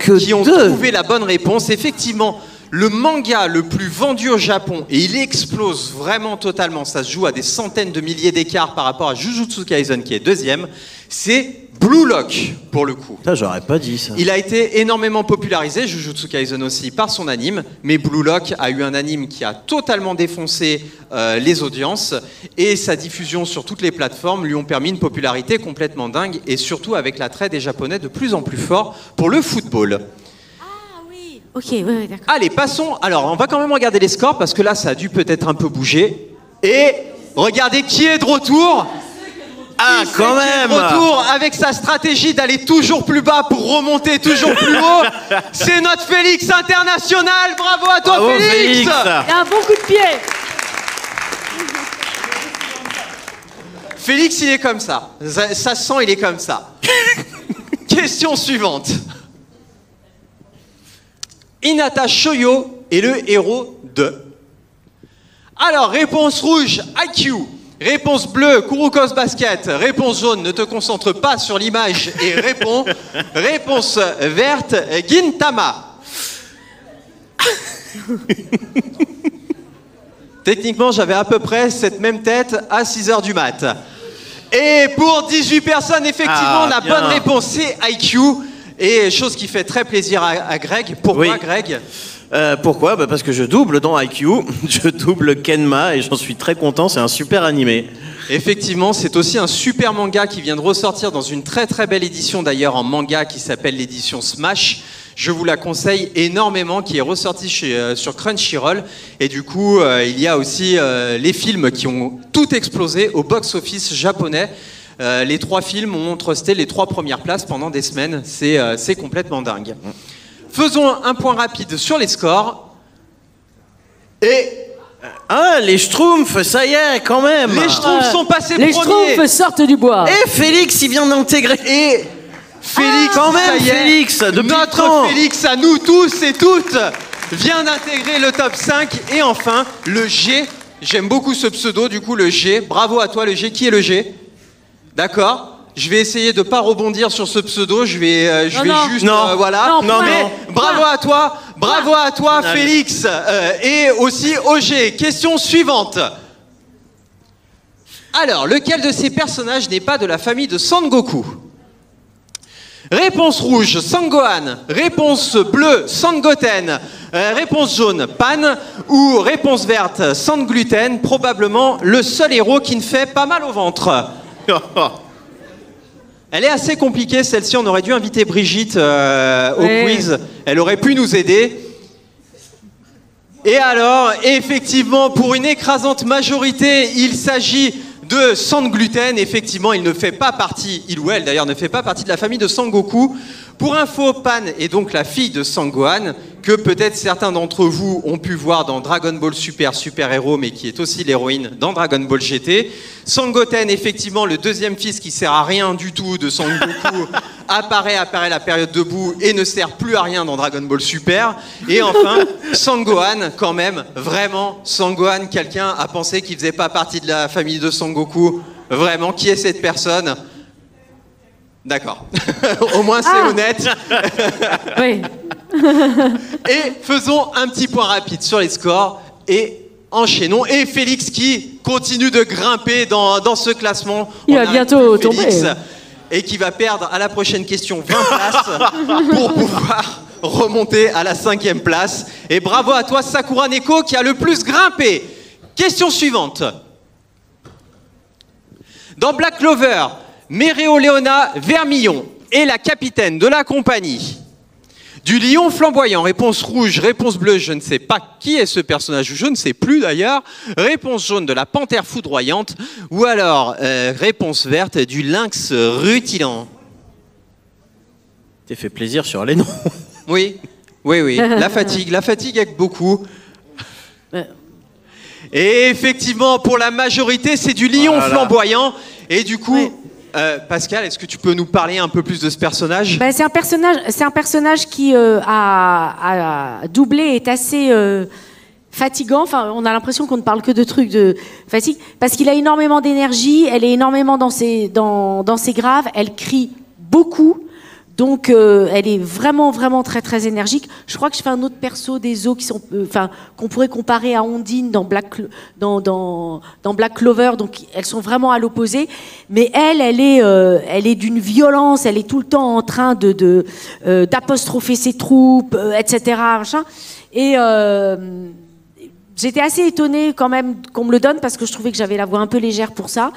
deux qui ont trouvé la bonne réponse. Effectivement, le manga le plus vendu au Japon, et il explose vraiment totalement, ça se joue à des centaines de milliers d'écarts par rapport à Jujutsu Kaisen qui est deuxième, c'est Blue Lock pour le coup. Ça, j'aurais pas dit ça. Il a été énormément popularisé, Jujutsu Kaisen aussi, par son anime, mais Blue Lock a eu un anime qui a totalement défoncé les audiences, et sa diffusion sur toutes les plateformes lui ont permis une popularité complètement dingue, et surtout avec l'attrait des Japonais de plus en plus fort pour le football. Ok, oui, d'accord. Allez, passons. Alors, on va quand même regarder les scores parce que là, ça a dû peut-être un peu bouger. Et regardez qui est de retour. Ah, quand même. De retour avec sa stratégie d'aller toujours plus bas pour remonter toujours plus haut. C'est notre Félix international. Bravo à toi, bravo, Félix. Il a un bon coup de pied. Félix, il est comme ça. Ça sent, il est comme ça. Question suivante. Hinata Shoyo est le héros de... Alors, réponse rouge, IQ. Réponse bleue, Kurokos Basket. Réponse jaune, ne te concentre pas sur l'image et réponds. Réponse verte, Gintama. Techniquement, j'avais à peu près cette même tête à 6h du mat. Et pour 18 personnes, effectivement, la bonne réponse, c'est IQ. Et chose qui fait très plaisir à Greg. Pourquoi, Greg ? Pourquoi ? Parce que je double dans IQ, je double Kenma et j'en suis très content, c'est un super animé. Effectivement, c'est aussi un super manga qui vient de ressortir dans une très très belle édition d'ailleurs en manga qui s'appelle l'édition Smash. Je vous la conseille énormément, qui est ressortie sur Crunchyroll. Et du coup, il y a aussi les films qui ont tout explosé au box-office japonais. Les 3 films ont trusté les 3 premières places pendant des semaines. C'est complètement dingue. Faisons un point rapide sur les scores. Et... Ah, les Schtroumpfs, ça y est, quand même. Les Schtroumpfs sont passés premiers. Les Schtroumpfs sortent du bois. Et Félix, il vient d'intégrer. Et Félix, quand même, ça y est, Félix, depuis notre quand Félix, à nous tous et toutes, vient d'intégrer le top 5. Et enfin, le G. J'aime beaucoup ce pseudo, du coup, le G. Bravo à toi, le G. Qui est le G ? D'accord ? Je vais essayer de pas rebondir sur ce pseudo. Je vais juste, voilà. Bravo à toi, Félix, et aussi OG. Question suivante. Alors, lequel de ces personnages n'est pas de la famille de Sangoku ? Réponse rouge, Sangohan. Réponse bleue, Sangoten. Réponse jaune, Pan. Ou réponse verte, Sangluten. Probablement le seul héros qui ne fait pas mal au ventre. Elle est assez compliquée, celle-ci. On aurait dû inviter Brigitte au quiz. Elle aurait pu nous aider. Et alors, effectivement, pour une écrasante majorité, il s'agit de Sangluten. Effectivement, il ne fait pas partie, il ou elle d'ailleurs, ne fait pas partie de la famille de Sangoku. Pour info, Pan est donc la fille de Sangohan, que peut-être certains d'entre vous ont pu voir dans Dragon Ball Super, Super Hero, mais qui est aussi l'héroïne dans Dragon Ball GT. Sangoten, effectivement, le deuxième fils qui sert à rien du tout de Sangoku, apparaît la période debout et ne sert plus à rien dans Dragon Ball Super. Et enfin, Sangohan, quand même, vraiment, Sangohan, quelqu'un a pensé qu'il faisait pas partie de la famille de Sangoku. Vraiment, qui est cette personne? D'accord. Au moins, c'est honnête. Oui. Et faisons un petit point rapide sur les scores et enchaînons. Et Félix qui continue de grimper dans ce classement. Il va bientôt tomber. Et qui va perdre à la prochaine question 20 places pour pouvoir remonter à la 5e place. Et bravo à toi, Sakura Neko, qui a le plus grimpé. Question suivante. Dans Black Clover, Méréoléona Vermillon est la capitaine de la compagnie du lion flamboyant. Réponse rouge, réponse bleue, je ne sais pas qui est ce personnage, je ne sais plus d'ailleurs. Réponse jaune de la panthère foudroyante. Ou alors, réponse verte du lynx rutilant. T'es fait plaisir sur les noms. Oui, oui, oui. La fatigue avec beaucoup. Et effectivement, pour la majorité, c'est du lion flamboyant. Et du coup... Oui. Pascal, est-ce que tu peux nous parler un peu plus de ce personnage? C'est un personnage qui a doublé, est assez fatigant. Enfin, on a l'impression qu'on ne parle que de trucs de fatigue, parce qu'il a énormément d'énergie, elle est énormément dans ses graves, elle crie beaucoup. Donc, elle est vraiment, vraiment très, très énergique. Je crois que je fais un autre perso des eaux qui sont, qu'on pourrait comparer à Ondine dans Black Clover. Donc, elles sont vraiment à l'opposé. Mais elle est d'une violence. Elle est tout le temps en train d'apostropher ses troupes, etc. Machin. Et j'étais assez étonnée quand même qu'on me le donne parce que je trouvais que j'avais la voix un peu légère pour ça.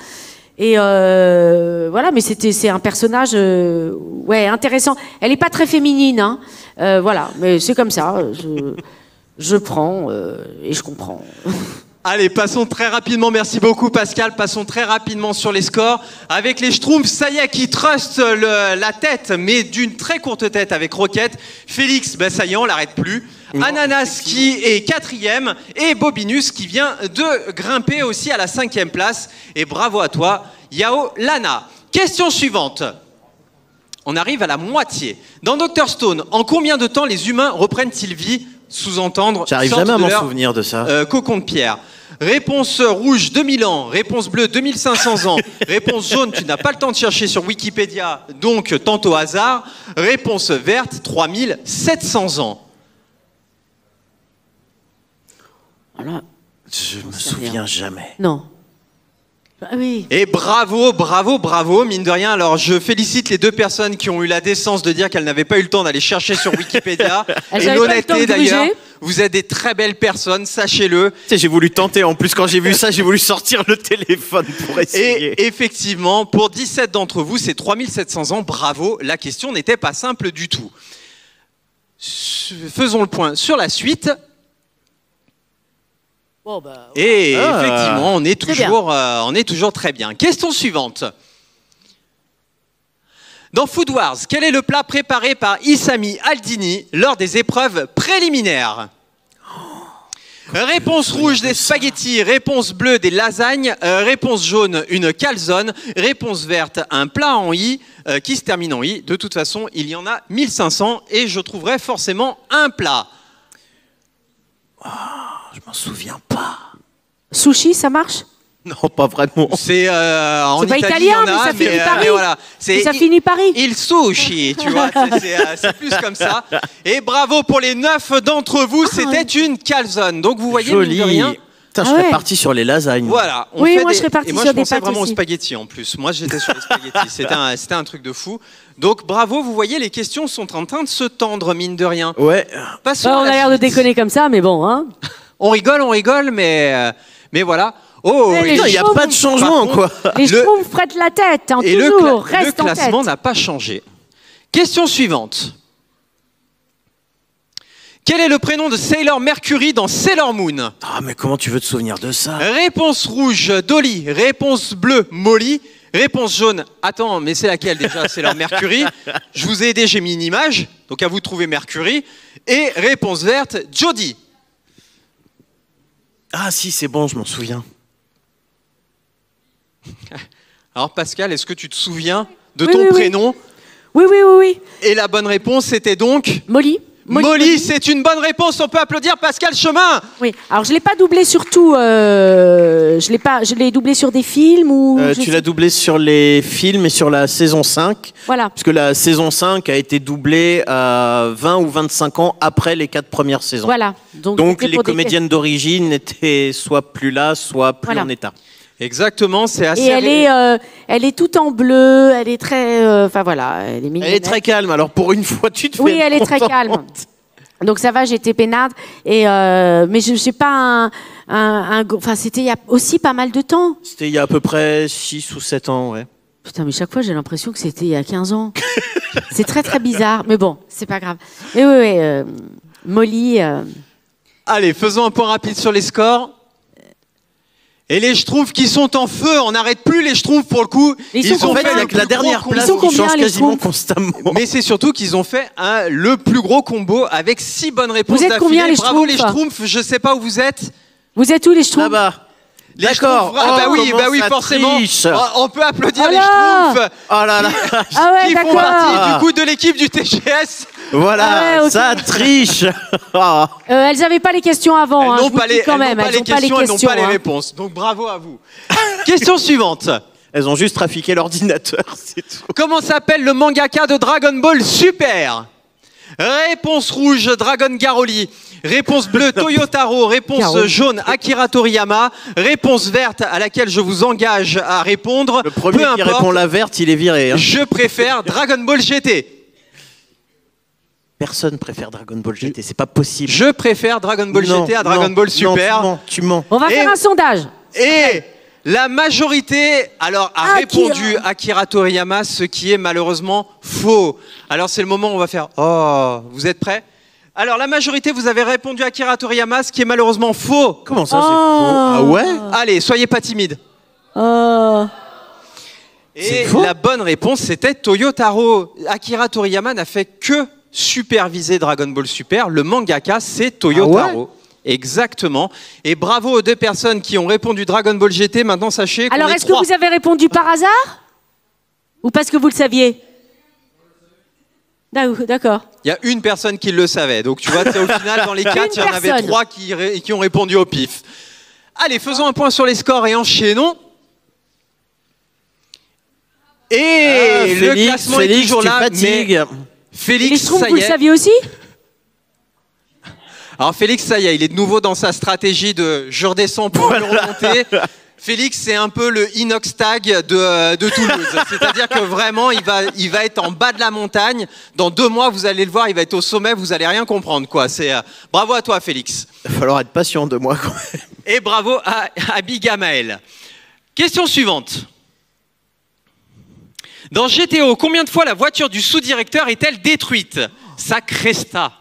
Et voilà, mais c'est un personnage intéressant. Elle n'est pas très féminine, hein. Voilà, mais c'est comme ça. Je prends et je comprends. Allez, passons très rapidement, merci beaucoup Pascal, passons très rapidement sur les scores. Avec les Schtroumpfs, ça y est, qui trustent la tête, mais d'une très courte tête avec Rocket. Félix, ça y est, on l'arrête plus. Ananas qui est 4e et Bobinus qui vient de grimper aussi à la 5e place. Et bravo à toi, Yao Lana. Question suivante. On arrive à la moitié. Dans Dr Stone, en combien de temps les humains reprennent-ils vie? Sous-entendre, j'arrive jamais à m'en souvenir de ça. Cocon de pierre. Réponse rouge, 2000 ans. Réponse bleue, 2500 ans. Réponse jaune, tu n'as pas le temps de chercher sur Wikipédia, donc tente au hasard. Réponse verte, 3700 ans. Voilà. Je me souviens jamais. Non. Ah oui. Et bravo, bravo, bravo, mine de rien. Alors, je félicite les deux personnes qui ont eu la décence de dire qu'elles n'avaient pas eu le temps d'aller chercher sur Wikipédia. Et l'honnêteté, d'ailleurs. Vous êtes des très belles personnes, sachez-le. Tu sais, j'ai voulu tenter. En plus, quand j'ai vu ça, j'ai voulu sortir le téléphone pour essayer. Et effectivement, pour 17 d'entre vous, c'est 3700 ans. Bravo. La question n'était pas simple du tout. Faisons le point sur la suite. Oh bah, et effectivement, on est toujours très bien. Question suivante. Dans Food Wars, quel est le plat préparé par Isami Aldini lors des épreuves préliminaires? Réponse rouge, des spaghettis. Réponse bleue, des lasagnes. Réponse jaune, une calzone. Réponse verte, un plat en i qui se termine en i. De toute façon, il y en a 1500 et je trouverai forcément un plat. Je m'en souviens pas. Sushi, ça marche? Non, pas vraiment. C'est en pas Italie, italien, il y en a, mais ça finit Paris. Voilà, ça finit Paris. Il sushi, tu vois, c'est plus comme ça. Et bravo pour les 9 d'entre vous, c'était une calzone. Donc vous voyez, joli. Mine de rien. Putain, je serais parti sur les lasagnes. Voilà. Oui, moi je serais parti sur des pâtes. Et moi je pensais vraiment aux spaghettis en plus. Moi j'étais sur les spaghettis. C'était un truc de fou. Donc bravo, vous voyez, les questions sont en train de se tendre, mine de rien. Ouais. On a l'air de déconner comme ça, mais bon, hein. On rigole, mais voilà. Oh, il n'y a pas de changement, quoi. Les Schtroumpfs prêtent la tête, hein, et toujours, reste en tête. Le classement n'a pas changé. Question suivante. Quel est le prénom de Sailor Mercury dans Sailor Moon? Ah, mais comment tu veux te souvenir de ça? Réponse rouge, Dolly. Réponse bleue, Molly. Réponse jaune, attends, mais c'est laquelle déjà? C'est leur Mercury. Je vous ai aidé, j'ai mis une image, donc à vous de trouver Mercury. Et réponse verte, Jody. Ah si, c'est bon, je m'en souviens. Alors Pascal, est-ce que tu te souviens de ton prénom? Oui. Oui. Et la bonne réponse, c'était donc Molly. Molly, c'est une bonne réponse. On peut applaudir Pascal Chemin. Oui. Alors je l'ai pas doublé sur tout. Je l'ai doublé sur des films ou. Tu l'as doublé sur les films et sur la saison 5. Voilà. Parce que la saison 5 a été doublée à 20 ou 25 ans après les 4 premières saisons. Voilà. Donc les comédiennes d'origine étaient soit plus là, soit plus en état. Exactement, c'est assez. Et elle est toute en bleu, elle est très, enfin voilà, elle est mignonne. Elle est très calme. Alors pour une fois, tu te fais. Oui, elle est très calme. Donc ça va, j'étais peinarde. Et mais je sais pas enfin c'était il y a aussi pas mal de temps. C'était il y a à peu près 6 ou 7 ans, ouais. Putain, mais chaque fois j'ai l'impression que c'était il y a 15 ans. C'est très très bizarre, mais bon, c'est pas grave. Mais oui, Molly. Allez, faisons un point rapide sur les scores. Et les Schtroumpfs qui sont en feu, on n'arrête plus les Schtroumpfs pour le coup. Ils ont fait avec la dernière place, ils changent quasiment constamment. Mais c'est surtout qu'ils ont fait le plus gros combo avec 6 bonnes réponses. Vous êtes combien les Schtroumpfs? Bravo les Schtroumpfs, je sais pas où vous êtes. Vous êtes où les Schtroumpfs? Là-bas. D'accord. Bah oui, forcément. On peut applaudir les là Schtroumpfs. Oh là là. Ah ouais, qui font partie du coup de l'équipe du TGS. Voilà, ça triche. Elles n'avaient pas les questions avant. Elles n'ont pas les questions, elles n'ont pas les hein. réponses. Donc bravo à vous. Question suivante. Elles ont juste trafiqué l'ordinateur, c'est tout. Comment s'appelle le mangaka de Dragon Ball Super? Réponse rouge, Dragon Garoli. Réponse bleue, Toyotaro. Réponse jaune, Akira Toriyama. Réponse verte, à laquelle je vous engage à répondre. Le premier qui répond la verte, il est viré. Hein. Je préfère Dragon Ball GT. Personne préfère Dragon Ball GT, c'est pas possible. Je préfère Dragon Ball GT à Dragon Ball Super. Non, tu mens. On va faire un sondage. Et la majorité a répondu Akira Toriyama, ce qui est malheureusement faux. Alors c'est le moment où on va faire « Oh, vous êtes prêts ?» Alors la majorité, vous avez répondu Akira Toriyama, ce qui est malheureusement faux. Comment ça, c'est faux? Ah ouais? Allez, soyez pas timides. Et la bonne réponse, c'était Toyotaro. Akira Toriyama n'a fait que superviser Dragon Ball Super. Le mangaka, c'est Toyotaro. Ah ouais? Exactement. Et bravo aux 2 personnes qui ont répondu Dragon Ball GT. Maintenant, sachez qu'on est 3. Alors, est-ce que vous avez répondu par hasard? Ou parce que vous le saviez? D'accord. Il y a une personne qui le savait. Donc, tu vois, au final, dans les 4, il y en avait 3 qui ont répondu au pif. Allez, faisons un point sur les scores et enchaînons. Et le classement est toujours là. Mais Félix, ça y est. Vous le saviez aussi? Alors Félix, ça y est, il est de nouveau dans sa stratégie de je redescends pour le remonter. Félix, c'est un peu le Inox Tag de Toulouse. C'est-à-dire que vraiment, il va être en bas de la montagne. Dans 2 mois, vous allez le voir, il va être au sommet, vous allez rien comprendre, quoi. Bravo à toi, Félix. Il va falloir être patient 2 mois, quand même. Et bravo à Bigamael. Question suivante. Dans GTO, combien de fois la voiture du sous-directeur est-elle détruite? Sa Cresta.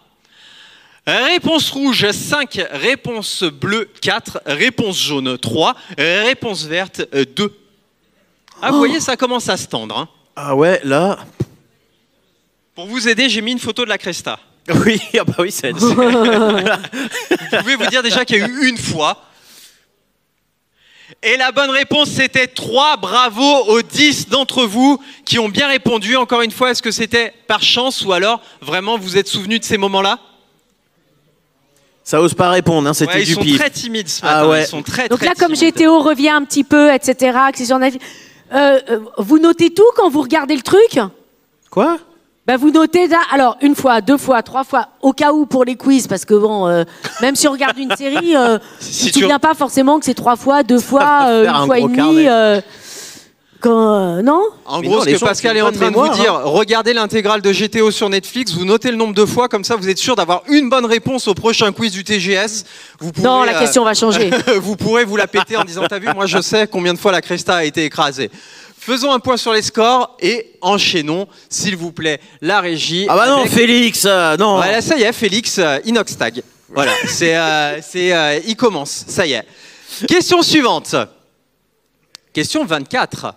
Réponse rouge 5, réponse bleue 4, réponse jaune 3, réponse verte 2. Ah, vous voyez, ça commence à se tendre. Hein. Ah ouais, là... Pour vous aider, j'ai mis une photo de la Cresta. Oui, ah bah oui, ça aide. Vous pouvez vous dire déjà qu'il y a eu une fois. Et la bonne réponse, c'était 3. Bravo aux 10 d'entre vous qui ont bien répondu. Encore une fois, est-ce que c'était par chance ou alors vraiment vous êtes souvenus de ces moments-là? Ça ose pas répondre, hein, c'était du pif. Ils sont très timides ce matin. Ah ouais. Ils sont très, donc très là, comme timides. GTO revient un petit peu, etc., vous notez tout quand vous regardez le truc? Quoi? Ben vous notez là, alors 1 fois, 2 fois, 3 fois, au cas où pour les quiz, parce que bon, même si on regarde une série, Si on ne se souvient pas forcément que c'est 3 fois, 2 fois, 1 fois et demi. Non? En gros, ce que Pascal est en train de vous dire, regardez l'intégrale de GTO sur Netflix, vous notez le nombre de fois, comme ça vous êtes sûr d'avoir une bonne réponse au prochain quiz du TGS. Vous pourrez, Non, la question va changer. Vous pourrez vous la péter en disant, t'as vu, moi je sais combien de fois la Cresta a été écrasée. Faisons un point sur les scores et enchaînons, s'il vous plaît, la régie. Ah bah non, Félix, non. Voilà, ça y est, Félix, Inox Tag. Voilà, il commence, ça y est. Question suivante. Question 24.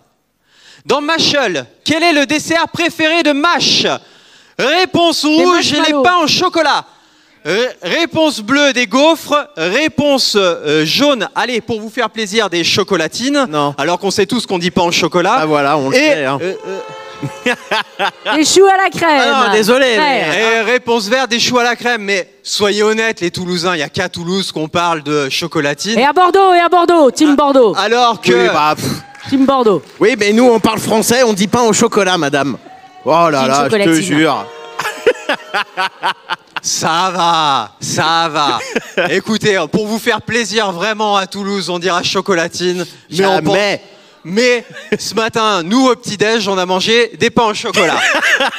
Dans Mashal, quel est le dessert préféré de Mash? Réponse rouge, les pains au chocolat. Réponse bleue, des gaufres. Réponse jaune, allez, pour vous faire plaisir, des chocolatines. Non. Alors qu'on sait tous qu'on dit pain au chocolat. Ah voilà, on le sait. Hein. Des choux à la crème. Ah non, désolé. Mais... Et réponse verte, des choux à la crème. Mais soyez honnêtes, les Toulousains, il n'y a qu'à Toulouse qu'on parle de chocolatine. Et à Bordeaux, Team Bordeaux. Alors que... Oui, bah, Team Bordeaux. oui, mais nous, on parle français, on dit pain au chocolat, madame. Oh là là, je te jure. Ça va. Écoutez, pour vous faire plaisir vraiment à Toulouse, on dira chocolatine. Mais ce matin, nous au petit-déj, on a mangé des pains au chocolat.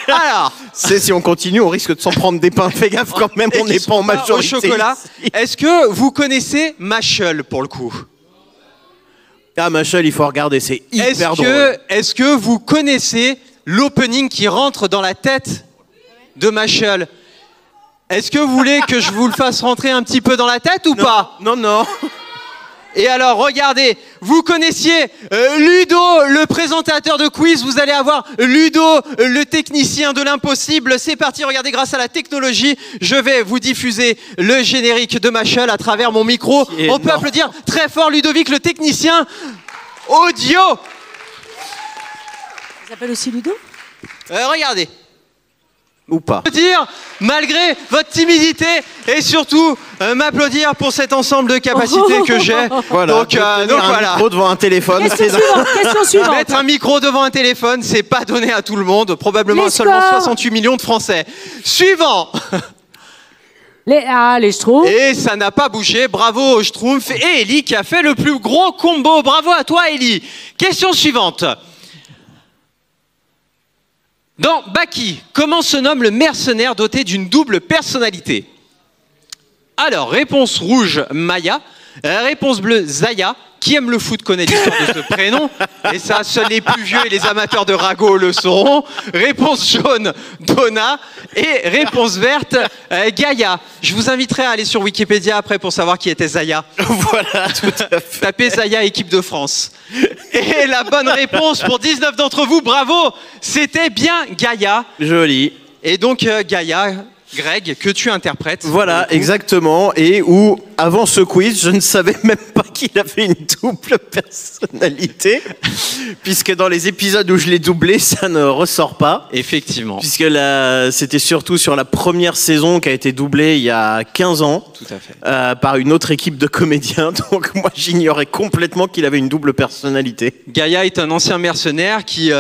Alors, si on continue, on risque de s'en prendre des pains. Fais gaffe quand même, on n'est pas en majorité. Au chocolat. Est-ce que vous connaissez Mashal pour le coup? Ah, Mashal, il faut regarder, c'est hyper drôle. Est-ce que vous connaissez l'opening qui rentre dans la tête de Mashal? Est-ce que vous voulez que je vous le fasse rentrer un petit peu dans la tête ou pas? Non. Et alors, regardez, vous connaissiez Ludo, le présentateur de quiz, vous allez avoir Ludo, le technicien de l'impossible. C'est parti, regardez, grâce à la technologie, je vais vous diffuser le générique de Mashal à travers mon micro. On peut applaudir très fort Ludovic, le technicien audio. Il s'appelle aussi Ludo? Regardez. Ou pas. Dire, malgré votre timidité, et surtout m'applaudir pour cet ensemble de capacités que j'ai. Voilà. Donc voilà. Micro devant un téléphone. Question suivante. Mettre un micro devant un téléphone, c'est pas donné à tout le monde, probablement Les seulement scores. 68 millions de Français. Suivant. Les Schtroumpfs. Et ça n'a pas bougé, bravo aux Schtroumpfs et Ellie qui a fait le plus gros combo. Bravo à toi Ellie. Question suivante. Dans Baki, comment se nomme le mercenaire doté d'une double personnalité? Alors, réponse rouge, Maya. Réponse bleue, Zaya. Qui aime le foot connaît l'histoire de ce prénom. Et ça, seuls les plus vieux et les amateurs de ragot le sauront. Réponse jaune, Donna. Et réponse verte, Gaïa. Je vous inviterai à aller sur Wikipédia après pour savoir qui était Zaya. Voilà, tout à fait. Tapez Zaya, équipe de France. Et la bonne réponse pour 19 d'entre vous, bravo, c'était bien Gaïa. Joli. Et donc Gaïa, Greg, que tu interprètes. Voilà, exactement. Et où, avant ce quiz, je ne savais même pas qu'il avait une double personnalité. Puisque dans les épisodes où je l'ai doublé, ça ne ressort pas. Effectivement. Puisque c'était surtout sur la première saison qui a été doublée il y a 15 ans. Tout à fait. Par une autre équipe de comédiens. Donc moi, j'ignorais complètement qu'il avait une double personnalité. Gaïa est un ancien mercenaire qui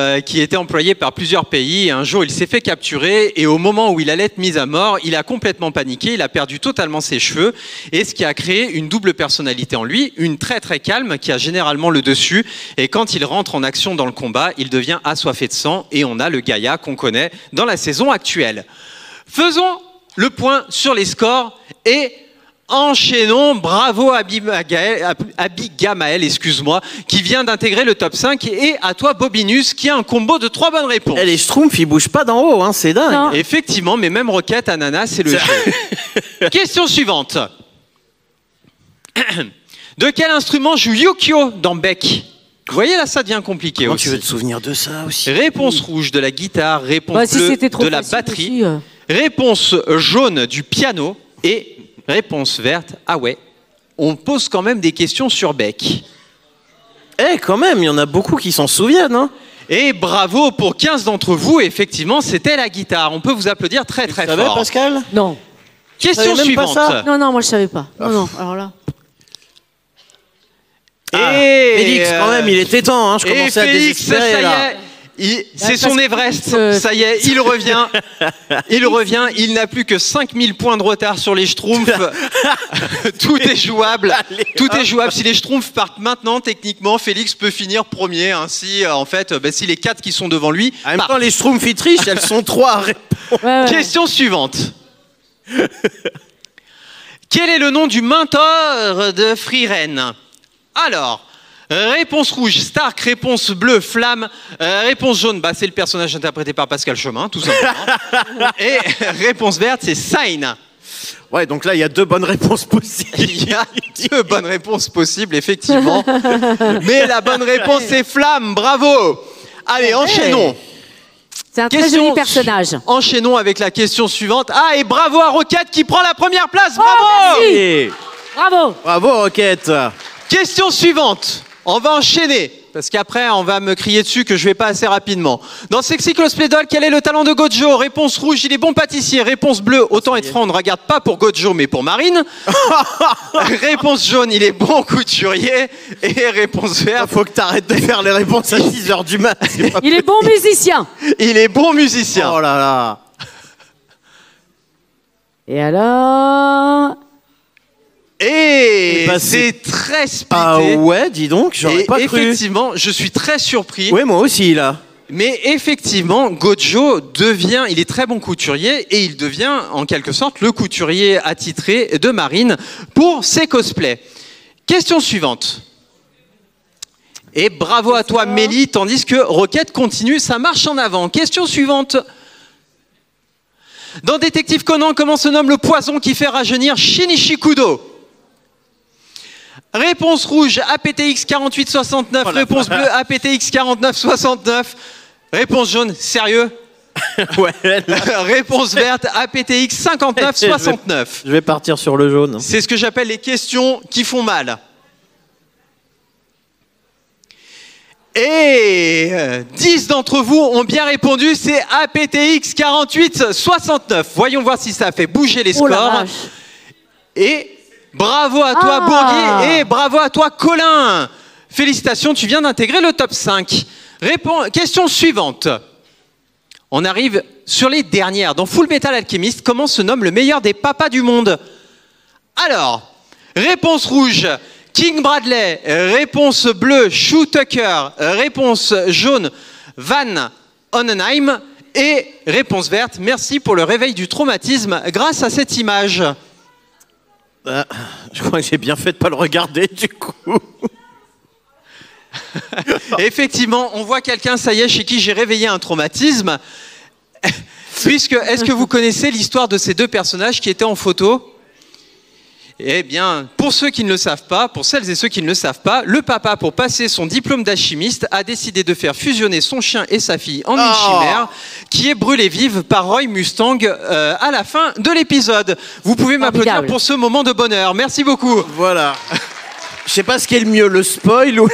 était employé par plusieurs pays. Et un jour, il s'est fait capturer et au moment où il allait être mis à mort, il a complètement paniqué, il a perdu totalement ses cheveux et ce qui a créé une double personnalité en lui, une très très calme qui a généralement le dessus et quand il rentre en action dans le combat, il devient assoiffé de sang et on a le Gaïa qu'on connaît dans la saison actuelle. Faisons le point sur les scores et enchaînons. Bravo à Abigamaël, excuse-moi, qui vient d'intégrer le top 5 et à toi Bobinus qui a un combo de 3 bonnes réponses. Et les Schtroumpfs, ils bougent pas d'en haut, hein, c'est dingue. Non. Effectivement, mais même Roquette, Ananas, c'est le jeu. Question suivante. De quel instrument joue Yukio dans Beck? Vous voyez là, ça devient compliqué. Comment aussi. tu veux te souvenir de ça aussi? Réponse rouge de la guitare, réponse Bah, si bleue c'était trop de la facile batterie, aussi, réponse jaune du piano et réponse verte, ah ouais, on pose quand même des questions sur Beck. Eh, quand même, il y en a beaucoup qui s'en souviennent, hein. Et bravo pour 15 d'entre vous, effectivement, c'était la guitare. On peut vous applaudir très très Tu savais, fort. Pascal? Non. Question savais même pas suivante. ça. Non, moi je savais pas. Non, alors là. Et Félix, quand même, il était temps, hein. Je commençais à Félix, désespérer, ça là. y est, c'est parce son que Everest, Félix, ça y est, il revient. Il n'a plus que 5000 points de retard sur les Schtroumpfs. Tout est jouable. Allez, Tout est jouable. Si les Schtroumpfs partent maintenant, techniquement, Félix peut finir premier. Ainsi, en fait, si les 4 qui sont devant lui. En même temps, les Schtroumpfs, ils trichent, elles sont 3 à répondre. Ouais. Question suivante. Quel est le nom du mentor de Frieren? Alors, réponse rouge, Stark. Réponse bleue, Flamme. Réponse jaune, bah, c'est le personnage interprété par Pascal Chemin, tout simplement. Et réponse verte, c'est Sign. Ouais, donc là, il y a 2 bonnes réponses possibles. Il y a 2 bonnes réponses possibles, effectivement. Mais la bonne réponse, c'est Flamme. Bravo. Allez, enchaînons. C'est un très joli personnage. Enchaînons avec la question suivante. Ah, et bravo à Roquette qui prend la première place. Bravo. Merci. Et... Bravo. Bravo, Roquette. Question suivante. On va enchaîner. Parce qu'après, on va me crier dessus que je vais pas assez rapidement. Dans Sexy Cosplay Doll, quel est le talent de Gojo? Réponse rouge, il est bon pâtissier. Réponse bleue, autant être franc, on ne regarde pas pour Gojo, mais pour Marine. Réponse jaune, il est bon couturier. Et réponse verte... Faut que t'arrêtes de faire les réponses à 6h du mat'. Il est bon musicien. Il est bon musicien. Oh là là. Et alors... Et bah, c'est très splitté. Ah ouais, dis donc, j'aurais pas cru. Effectivement, je suis très surpris. Oui, moi aussi, là. Mais effectivement, Gojo devient, il est très bon couturier et il devient en quelque sorte le couturier attitré de Marine pour ses cosplays. Question suivante. Et bravo à toi Mélie, tandis que Roquette continue sa marche en avant. Question suivante. Dans Détective Conan, comment se nomme le poison qui fait rajeunir Shinichi Kudo? Réponse rouge, APTX 4869. Réponse bleue, APTX 4969. Réponse jaune, sérieux? Ouais. Réponse verte, APTX 5969. Je vais partir sur le jaune. C'est ce que j'appelle les questions qui font mal. Et 10 d'entre vous ont bien répondu, c'est APTX 4869. Voyons voir si ça fait bouger les scores. Et bravo à toi Bourgui et bravo à toi Colin. Félicitations, tu viens d'intégrer le top 5. Question suivante. On arrive sur les dernières. Dans Full Metal Alchemist, comment se nomme le meilleur des papas du monde? Alors, réponse rouge, King Bradley. Réponse bleue, Shue Tucker. Réponse jaune, Van Onnenheim. Et réponse verte, merci pour le réveil du traumatisme grâce à cette image. Je crois que j'ai bien fait de pas le regarder du coup. Effectivement, on voit quelqu'un, ça y est, chez qui j'ai réveillé un traumatisme. Puisque, est-ce que vous connaissez l'histoire de ces deux personnages qui étaient en photo? Eh bien, pour ceux qui ne le savent pas, pour celles et ceux qui ne le savent pas, le papa, pour passer son diplôme d'alchimiste, a décidé de faire fusionner son chien et sa fille en une chimère qui est brûlée vive par Roy Mustang à la fin de l'épisode. Vous pouvez m'applaudir pour ce moment de bonheur. Merci beaucoup. Voilà. Je sais pas ce qui est le mieux, le spoil ou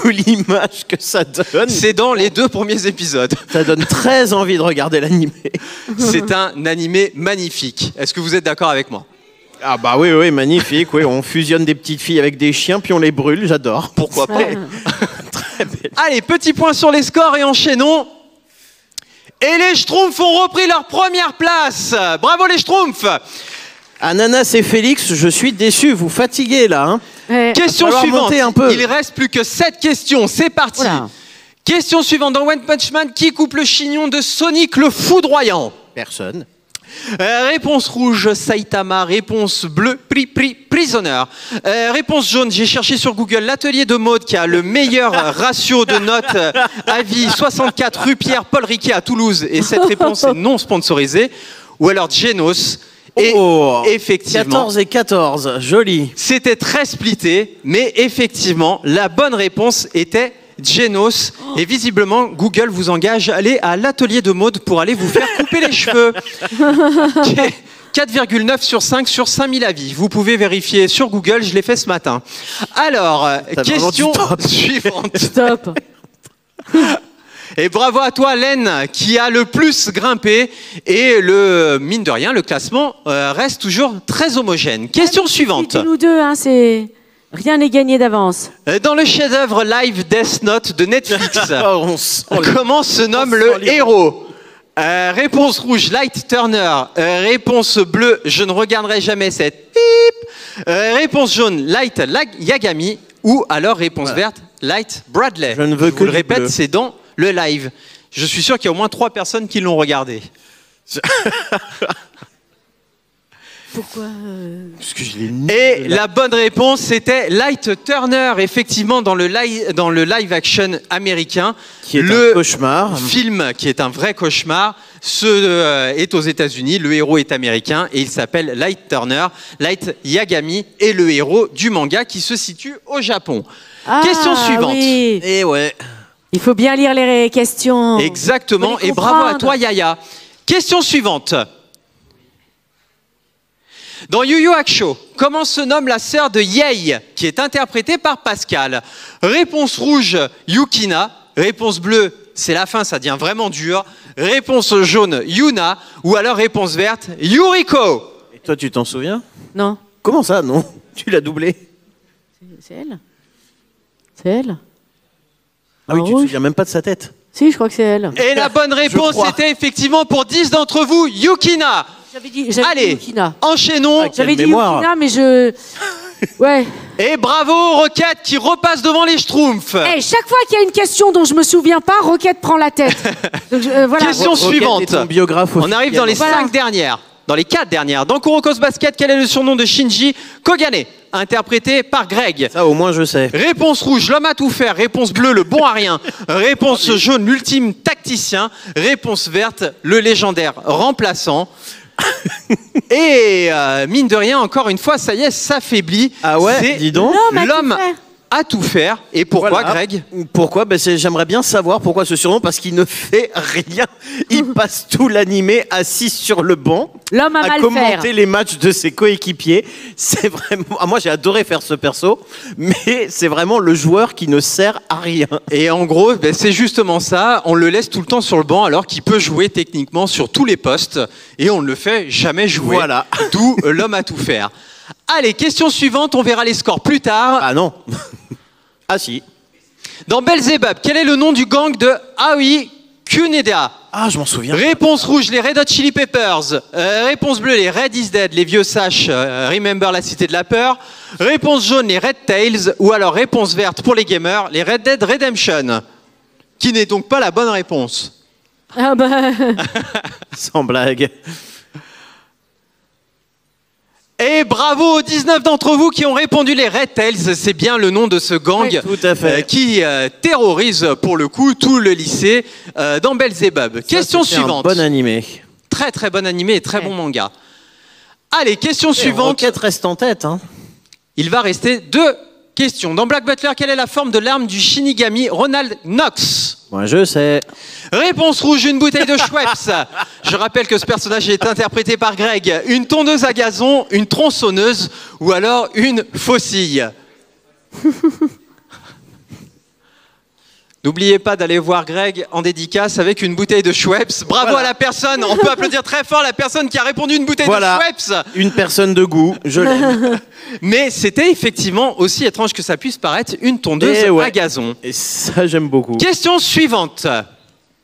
l'image que ça donne. C'est dans les 2 premiers épisodes. Ça donne très envie de regarder l'animé. C'est un animé magnifique. Est-ce que vous êtes d'accord avec moi? Ah bah oui, oui, magnifique. Oui, on fusionne des petites filles avec des chiens puis on les brûle, j'adore. Pourquoi pas? Très belle. Allez, petit point sur les scores et enchaînons. Et les Schtroumpfs ont repris leur première place. Bravo les Schtroumpfs. Ananas et Félix, je suis déçu, vous fatiguez là. Hein. Question suivante. Un peu. Il reste plus que 7 questions, c'est parti. Oula. Question suivante. Dans One Punch Man, qui coupe le chignon de Sonic le foudroyant? Personne. Réponse rouge, Saitama. Réponse bleue, Prisoner. Réponse jaune, j'ai cherché sur Google l'atelier de mode qui a le meilleur ratio de notes à vie, 64 rue Pierre-Paul Riquet à Toulouse. Et cette réponse est non sponsorisée. Ou alors Genos. Et effectivement, 14 et 14, joli. C'était très splitté, mais effectivement, la bonne réponse était Genos. Et visiblement, Google vous engage à aller à l'atelier de mode pour aller vous faire couper les cheveux. 4,9 sur 5 sur 5000 avis. Vous pouvez vérifier sur Google, je l'ai fait ce matin. Alors, question suivante. Stop. Et bravo à toi, Len, qui a le plus grimpé. Et mine de rien, le classement reste toujours très homogène. Question suivante. C'est nous deux, hein, c'est... Rien n'est gagné d'avance. Dans le chef-d'œuvre live Death Note de Netflix, comment se nomme le héros? Réponse rouge, Light Turner. Réponse bleue, je ne regarderai jamais cette pipe. Réponse jaune, Light Yagami. Ou alors réponse verte, Light Bradley. Je ne veux que vous le répète, c'est dans le live. Je suis sûr qu'il y a au moins 3 personnes qui l'ont regardé. Pourquoi Parce que je l'ai Et la bonne réponse, c'était Light Turner, effectivement, dans le live action américain. Qui est un cauchemar. Film qui est un vrai cauchemar. Est aux États-Unis, le héros est américain et il s'appelle Light Turner. Light Yagami est le héros du manga qui se situe au Japon. Question suivante. Oui. Et ouais. Il faut bien lire les questions. Exactement, et bravo à toi Yaya. Question suivante. Dans Yu Yu Hakusho, comment se nomme la sœur de Yei, qui est interprétée par Pascal? Réponse rouge, Yukina. Réponse bleue, c'est la fin, ça devient vraiment dur. Réponse jaune, Yuna. Ou alors réponse verte, Yuriko. Et toi, tu t'en souviens? Non. Comment ça, non? Tu l'as doublé? C'est elle. C'est elle. Ah oui, tu te souviens même pas de sa tête? Si, je crois que c'est elle. Et la bonne réponse était effectivement pour 10 d'entre vous, Yukina. Allez, Yukina. Enchaînons. J'avais dit Yukina, mais je... Ouais. Et bravo Roquette qui repasse devant les Schtroumpfs. Hey, chaque fois qu'il y a une question dont je me souviens pas, Roquette prend la tête. Donc, voilà. Question suivante. On arrive dans les 5 dernières. Dans les 4 dernières. Dans Kuroko's Basket, quel est le surnom de Shinji Kogane, interprété par Greg? Ça, au moins, je sais. Réponse rouge, l'homme à tout faire. Réponse bleue, le bon à rien. Réponse jaune, l'ultime tacticien. Réponse verte, le légendaire remplaçant. Et mine de rien, encore une fois, ça y est, s'affaiblit. Ah ouais, dis donc. L'homme à tout faire. Et pourquoi, voilà. Greg? Pourquoi? J'aimerais bien savoir pourquoi ce surnom, parce qu'il ne fait rien. Il passe tout l'animé assis sur le banc à commenter les matchs de ses coéquipiers. C'est vraiment... moi, j'ai adoré faire ce perso, mais c'est vraiment le joueur qui ne sert à rien. Et en gros, c'est justement ça. On le laisse tout le temps sur le banc alors qu'il peut jouer techniquement sur tous les postes et on ne le fait jamais jouer. Voilà. D'où l'homme à tout faire. Allez, question suivante, on verra les scores plus tard. Ah non. Ah si. Dans Belzebub, quel est le nom du gang de Aoi Kuneda? Ah, je m'en souviens. Réponse rouge, les Red Hot Chili Peppers. Réponse bleue, les Red is Dead, les vieux sages, Remember la Cité de la Peur. Réponse jaune, les Red Tails. Ou alors réponse verte pour les gamers, les Red Dead Redemption. Qui n'est donc pas la bonne réponse. Ah bah... Sans blague. Et bravo aux 19 d'entre vous qui ont répondu les Red Tails, c'est bien le nom de ce gang tout à fait. Qui terrorise pour le coup tout le lycée dans Belzebub. Question suivante. Un bon animé. Très très bon animé et très bon manga. Allez, question suivante. Roquette reste en tête. Hein. Il va rester 2 questions. Dans Black Butler, quelle est la forme de l'arme du Shinigami Ronald Knox? Moi je sais. Réponse rouge, une bouteille de Schweppes. Je rappelle que ce personnage est interprété par Greg. Une tondeuse à gazon, une tronçonneuse ou alors une faucille. N'oubliez pas d'aller voir Greg en dédicace avec une bouteille de Schweppes. Bravo à la personne. On peut applaudir très fort la personne qui a répondu une bouteille de Schweppes. Une personne de goût, je l'aime. Mais c'était effectivement, aussi étrange que ça puisse paraître, une tondeuse à gazon. Et ça, j'aime beaucoup. Question suivante.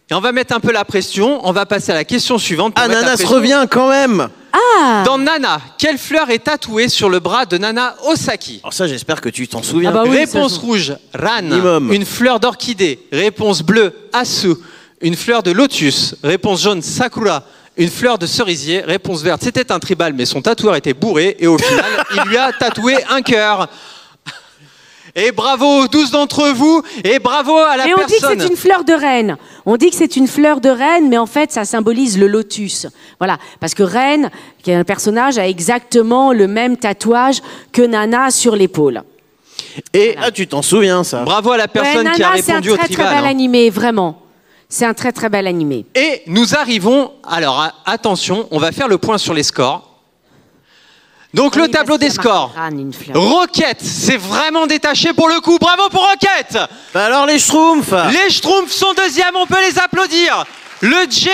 Et on va mettre un peu la pression. On va passer à la question suivante. Ananas revient quand même. Ah. Dans Nana, quelle fleur est tatouée sur le bras de Nana Osaki? Alors ça, j'espère que tu t'en souviens. Ah bah oui, réponse rouge, Ran. Minimum. Une fleur d'orchidée. Réponse bleue, Asu. Une fleur de lotus. Réponse jaune, Sakura. Une fleur de cerisier. Réponse verte, c'était un tribal, mais son tatoueur était bourré. Et au final, il lui a tatoué un cœur. Et bravo aux 12 d'entre vous, et bravo à la personne. Et on dit que c'est une fleur de reine. On dit que c'est une fleur de reine, mais en fait, ça symbolise le lotus. Voilà, parce que Reine, qui est un personnage, a exactement le même tatouage que Nana sur l'épaule. Et voilà. Tu t'en souviens, ça. Bravo à la personne qui a répondu au tribal. C'est un très bel animé, vraiment. C'est un très très bel animé. Et nous arrivons, alors attention, on va faire le point sur les scores. Donc le tableau des scores. Roquette s'est vraiment détaché pour le coup. Bravo pour Roquette. Bah alors les Schtroumpfs. Les Schtroumpfs sont deuxième, on peut les applaudir. Le J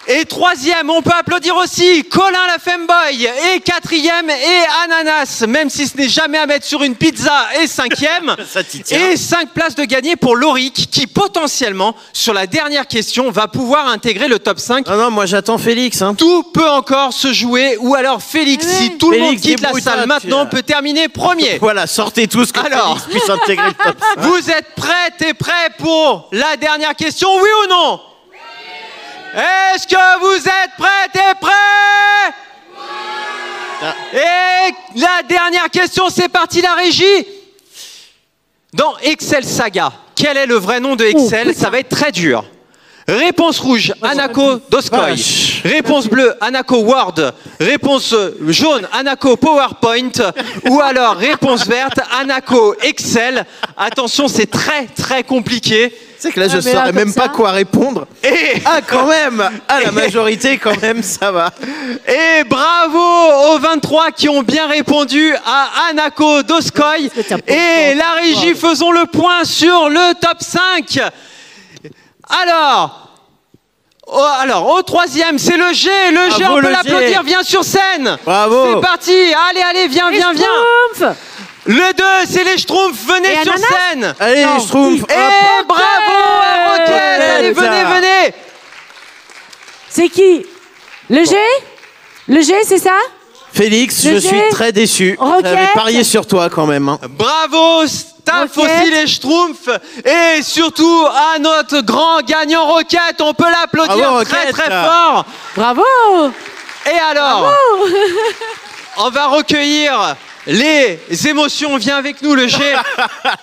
est troisième, on peut applaudir aussi. Colin la Femboy est quatrième et Ananas, même si ce n'est jamais à mettre sur une pizza, est cinquième. Ça t'y tient. Et 5 places de gagné pour Lauric qui potentiellement, sur la dernière question, va pouvoir intégrer le top 5. Non, moi j'attends Félix. Hein. Tout peut encore se jouer, ou alors Félix, si tout le monde quitte la salle maintenant, peut terminer premier. Voilà, sortez tous que Félix puisse intégrer le top 5. Vous êtes prêtes et prêts pour la dernière question, oui ou non? Est-ce que vous êtes prêtes et prêts? Et la dernière question, c'est parti la régie. Dans Excel Saga, quel est le vrai nom de Excel? Ça va être très dur. Réponse rouge, Hanako Doskoy. Vache. Réponse bleue, Hanako Word. Réponse jaune, Hanako PowerPoint. Ou alors réponse verte, Hanako Excel. Attention, c'est très très compliqué. C'est que là, je mais là, saurais comme même ça. pas quoi répondre. Et, Ah, quand même. Ah, la majorité, quand même, ça va. et bravo aux 23 qui ont bien répondu à Hanako Doskoy. que t'as pas Et le temps. la régie, faisons le point sur le top 5. Alors, au troisième, c'est le G. Le G, Bravo, on peut le l'applaudir, G. viens sur scène. Bravo. C'est parti, allez, viens. Schtroumpfs. Le 2, c'est les Schtroumpfs, venez Et sur Ananas scène. Allez, Non. les Schtroumpfs. Et bravo à Rocket, allez, venez. C'est qui? Le G? Le G, c'est ça? Félix, Le je G. suis très déçu. Rocket. J'avais parié sur toi, quand même. Hein. Bravo, staff Rocket. aussi les Schtroumpfs. Et surtout à notre grand gagnant Rocket, on peut l'applaudir Bravo, très Rocket. très fort. Bravo! Et alors, on va recueillir les émotions. Viens avec nous, le G.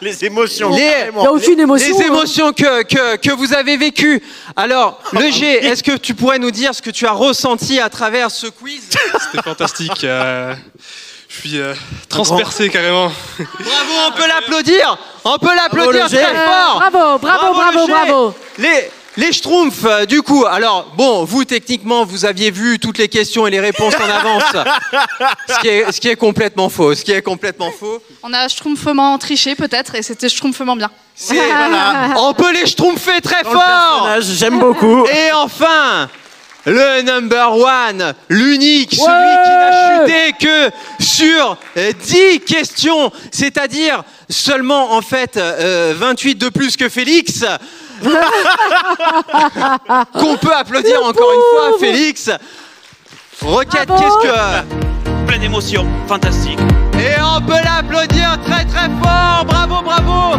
Les émotions. Les- carrément. Il n'y a aucune émotion. Les hein. émotions que vous avez vécues. Alors, le G, est-ce que tu pourrais nous dire ce que tu as ressenti à travers ce quiz? C'était fantastique. Je suis transpercé carrément. Bravo, on peut l'applaudir. On peut l'applaudir le G. très fort. Bravo. le G. Les Schtroumpfs, du coup, alors, bon, vous, techniquement, vous aviez vu toutes les questions et les réponses en avance. Ce qui est complètement faux. On a schtroumpfement triché peut-être et c'était schtroumpfement bien. Voilà. On peut les Schtroumpfer très Dans le fort. personnage, j'aime beaucoup. Et enfin, le number one, l'unique, celui Ouais. qui n'a chuté que sur 10 questions, c'est-à-dire seulement en fait 28 de plus que Félix. Qu'on peut applaudir encore une fois, Félix. Rocket, Bravo. qu'est-ce que... Pleine d'émotions, fantastique. Et on peut l'applaudir très très fort. Bravo. Bravo!